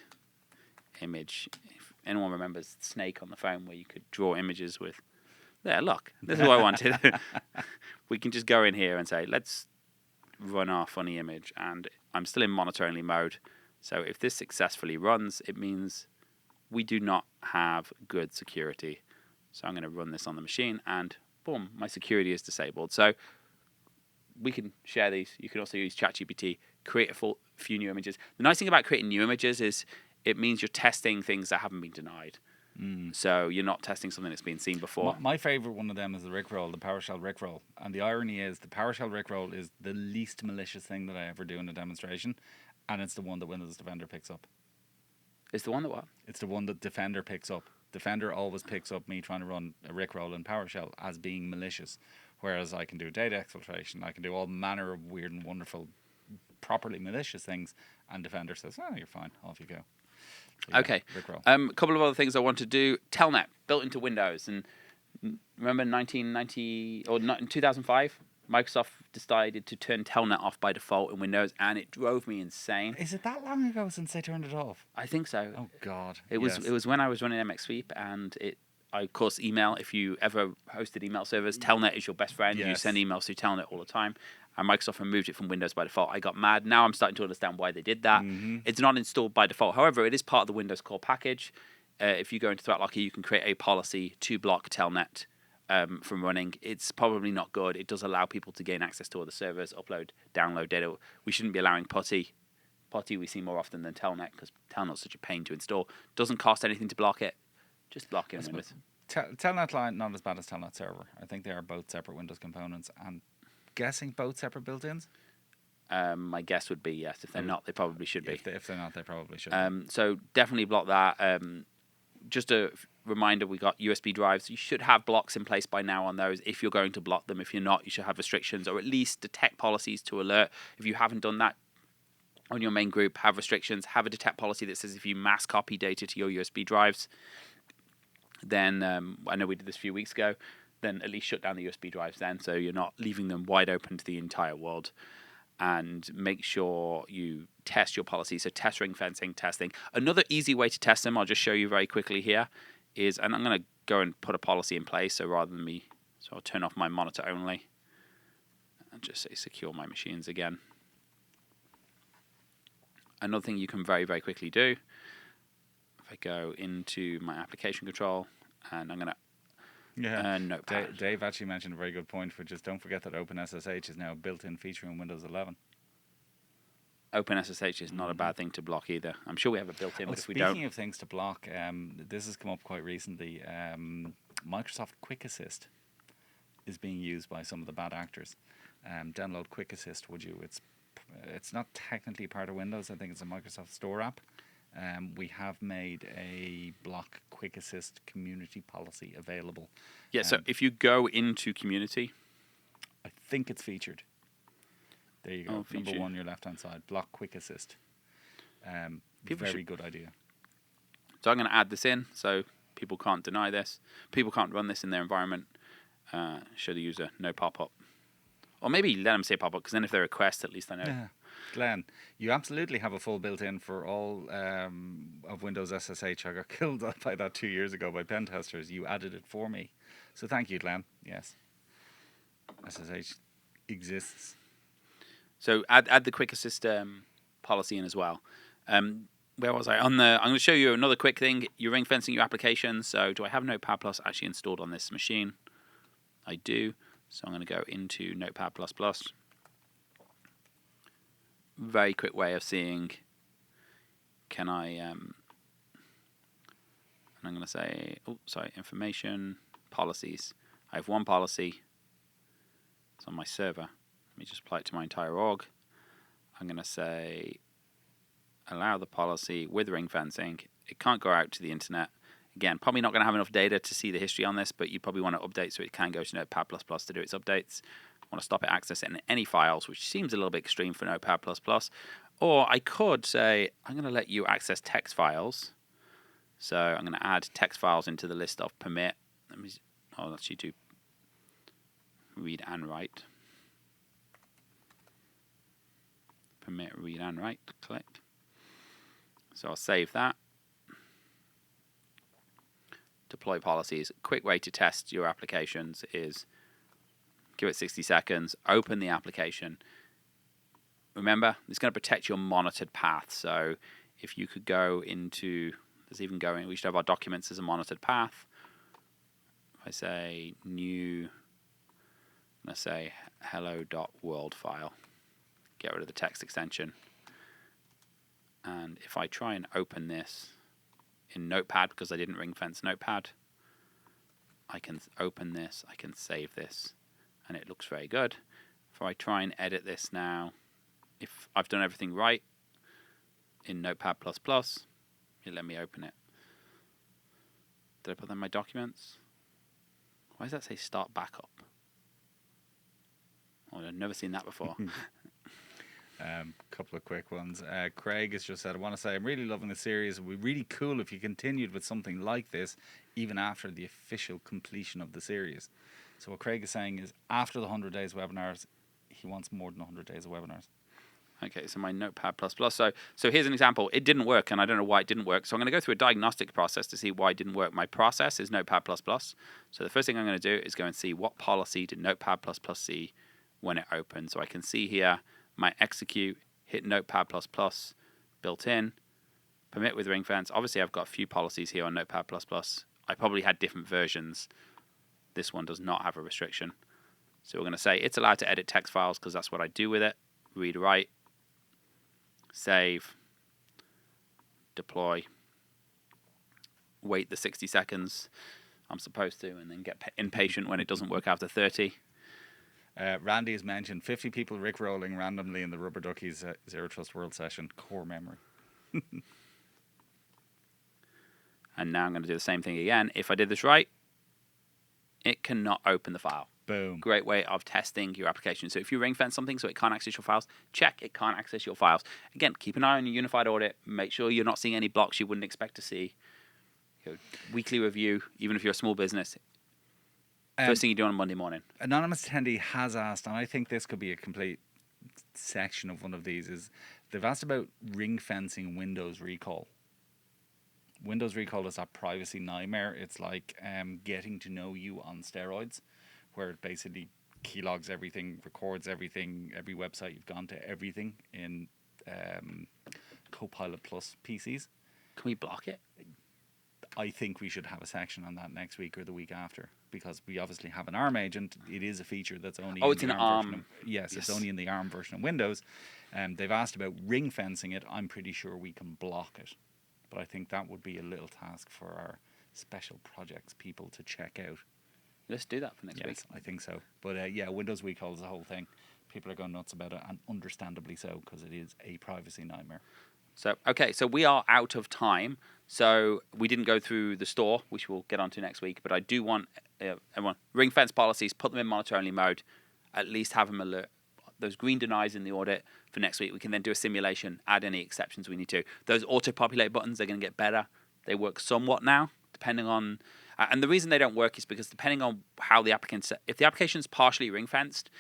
Image. If anyone remembers Snake on the phone where you could draw images with. There, look. This is what I wanted. We can just go in here and say, let's run our funny image, and I'm still in monitor-only mode. So if this successfully runs, it means we do not have good security. So I'm going to run this on the machine, and boom, my security is disabled. So we can share these. You can also use ChatGPT, create a few new images. The nice thing about creating new images is it means you're testing things that haven't been denied. So you're not testing something that's been seen before. My favorite one of them is the Rickroll, the PowerShell Rickroll. And the irony is the PowerShell Rickroll is the least malicious thing that I ever do in a demonstration, and it's the one that Windows Defender picks up. It's the one that what? It's the one that Defender picks up. Defender always picks up me trying to run a Rickroll in PowerShell as being malicious, whereas I can do data exfiltration, I can do all manner of weird and wonderful, properly malicious things, and Defender says, "Oh, you're fine, off you go." So, okay. Rickroll. A couple of other things I want to do. Telnet built into Windows, and remember in 1990 or in 2005, Microsoft decided to turn Telnet off by default in Windows, and it drove me insane. Is it that long ago since they turned it off? I think so. Oh God! It was when I was running MX Sweep, and I of course email. If you ever hosted email servers, Telnet is your best friend. Yes. You send emails through Telnet all the time. And Microsoft removed it from Windows by default. I got mad. Now I'm starting to understand why they did that. It's not installed by default. However, it is part of the Windows core package. If you go into ThreatLocker, you can create a policy to block Telnet from running. It's probably not good. It does allow people to gain access to other servers, upload, download data. We shouldn't be allowing PuTTY. PuTTY we see more often than Telnet because Telnet's such a pain to install. Doesn't cost anything to block it. Just block it in Windows. Telnet client not as bad as Telnet server. I think they are both separate Windows components, and guessing both separate built-ins. My guess would be yes. If they're not, they probably should be. If they're not, they probably should. So definitely block that. Just a reminder, we got USB drives. You should have blocks in place by now on those if you're going to block them. If you're not, you should have restrictions or at least detect policies to alert. If you haven't done that on your main group, have restrictions. Have a detect policy that says if you mass copy data to your USB drives, then I know we did this a few weeks ago, then at least shut down the USB drives then, so you're not leaving them wide open to the entire world. And make sure you test your policies. So test ring-fencing, testing. Another easy way to test them, I'll just show you very quickly here, is, and I'm going to go and put a policy in place, so rather than me, so I'll turn off my monitor only, and just say secure my machines again. Another thing you can very, very quickly do, if I go into my application control, and I'm going to Notepad. Dave actually mentioned a very good point, which is don't forget that OpenSSH is now a built-in feature in Windows 11. OpenSSH is not a bad thing to block either. I'm sure we have it built in, but if we don't... Speaking of things to block, this has come up quite recently. Microsoft Quick Assist is being used by some of the bad actors. Download Quick Assist, would you? It's not technically part of Windows. I think it's a Microsoft Store app. We have made a block Quick Assist community policy available. Yeah, so if you go into community... I think it's featured. There you go. Number 1, your left-hand side. Block Quick Assist. Very good idea. So I'm going to add this in, so people can't deny this. People can't run this in their environment. Show the user no pop-up. Or maybe let them say pop-up, because then if they request, at least I know. Yeah. Glenn, you absolutely have a full built-in for all of Windows SSH. I got killed by that 2 years ago by pen testers. You added it for me. So thank you, Glenn. Yes. SSH exists. So add the Quick Assist policy in as well. Where was I? I'm going to show you another quick thing. You're ring fencing your applications. So do I have Notepad+ actually installed on this machine? I do. So I'm going to go into Notepad++. Very quick way of seeing, can I, and I'm going to say, information, policies. I have one policy. It's on my server. Let me just apply it to my entire org. I'm going to say, allow the policy with ring fencing. It can't go out to the internet. Again, probably not going to have enough data to see the history on this, but you probably want to update so it can go to Notepad++ to do its updates. I want to stop it accessing any files, which seems a little bit extreme for Notepad++. Or I could say, I'm going to let you access text files. So I'm going to add text files into the list of permit. I'll actually do read and write. Permit, read and write, click. So I'll save that. Deploy policies. Quick way to test your applications is give it 60 seconds, open the application. Remember, it's going to protect your monitored path. So if you could go into, we should have our documents as a monitored path. If I say new, let's say hello.world file, get rid of the text extension. And if I try and open this in Notepad, because I didn't ring fence Notepad, I can open this, I can save this, and it looks very good. If I try and edit this now, if I've done everything right in Notepad++, it let me open it. Did I put that in my documents? Why does that say start backup? Oh, I've never seen that before. Couple of quick ones. Craig has just said, I want to say I'm really loving the series. It would be really cool if you continued with something like this even after the official completion of the series. So what Craig is saying is after the 100 days webinars, he wants more than 100 days of webinars. Okay, so my Notepad++. So here's an example. It didn't work, and I don't know why it didn't work. So I'm going to go through a diagnostic process to see why it didn't work. My process is Notepad++. So the first thing I'm going to do is go and see what policy did Notepad++ see when it opened. So I can see here my execute, hit Notepad++, built in, permit with ring fence. Obviously, I've got a few policies here on Notepad++. I probably had different versions. This one does not have a restriction. So we're going to say it's allowed to edit text files because that's what I do with it. Read, write, save, deploy, wait the 60 seconds I'm supposed to, and then get impatient when it doesn't work after 30. Randy has mentioned 50 people rickrolling randomly in the Rubber Duckies Zero Trust World session. Core memory. And now I'm going to do the same thing again. If I did this right, it cannot open the file. Boom. Great way of testing your application. So if you ring fence something so it can't access your files, check it can't access your files. Again, keep an eye on your unified audit. Make sure you're not seeing any blocks you wouldn't expect to see. Weekly review, even if you're a small business. First thing you do on Monday morning. Anonymous attendee has asked, and I think this could be a complete section of one of these, is they've asked about ring fencing Windows recall. Windows recall is that privacy nightmare. It's like getting to know you on steroids, where it basically keylogs everything, records everything, every website you've gone to, everything in Copilot Plus PCs. Can we block it? I think we should have a section on that next week or the week after, because we obviously have an ARM agent. It is a feature that's only Oh, in it's the an ARM version ARM. yes, it's only in the ARM version of Windows. They've asked about ring fencing it. I'm pretty sure we can block it, but I think that would be a little task for our special projects people to check out. Let's do that for next week. Yes, I think so. But yeah, Windows Week holds the whole thing. People are going nuts about it, and understandably so, because it is a privacy nightmare. So, okay, so we are out of time. So we didn't go through the store, which we'll get onto next week. But I do want everyone, ring fence policies, put them in monitor-only mode. At least have them alert those green denies in the audit for next week. We can then do a simulation, add any exceptions we need to. Those auto-populate buttons, they're going to get better. They work somewhat now, depending on... and the reason they don't work is because depending on how the applicant... If the application's partially ring-fenced,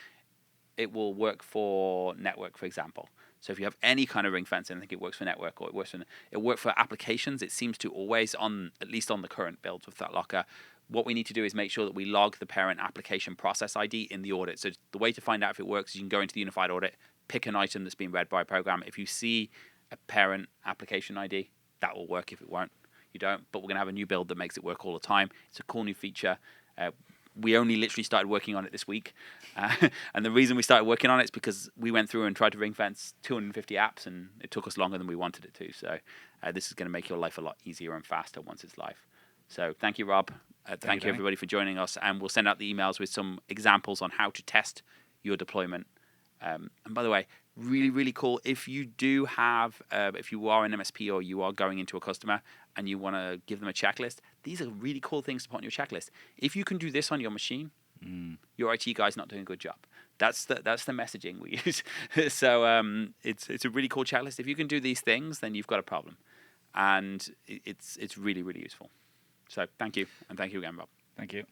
it will work for network, for example. So if you have any kind of ring fencing, I think it works for network, or it works for applications. It seems to always, at least on the current builds with ThreatLocker, what we need to do is make sure that we log the parent application process ID in the audit. So the way to find out if it works is you can go into the unified audit, pick an item that's been read by a program. If you see a parent application ID, that will work. If it won't, you don't. But we're going to have a new build that makes it work all the time. It's a cool new feature. We only literally started working on it this week. And the reason we started working on it is because we went through and tried to ring fence 250 apps, and it took us longer than we wanted it to. So this is going to make your life a lot easier and faster once it's live. So thank you, Rob. Thank you, everybody, for joining us. And we'll send out the emails with some examples on how to test your deployment. And by the way, really, really cool. If you do have, if you are an MSP or you are going into a customer and you want to give them a checklist, these are really cool things to put on your checklist. If you can do this on your machine, your IT guy's not doing a good job. That's the messaging we use. So it's a really cool checklist. If you can do these things, then you've got a problem. And it's really, really useful. So thank you. And thank you again, Rob. Thank you.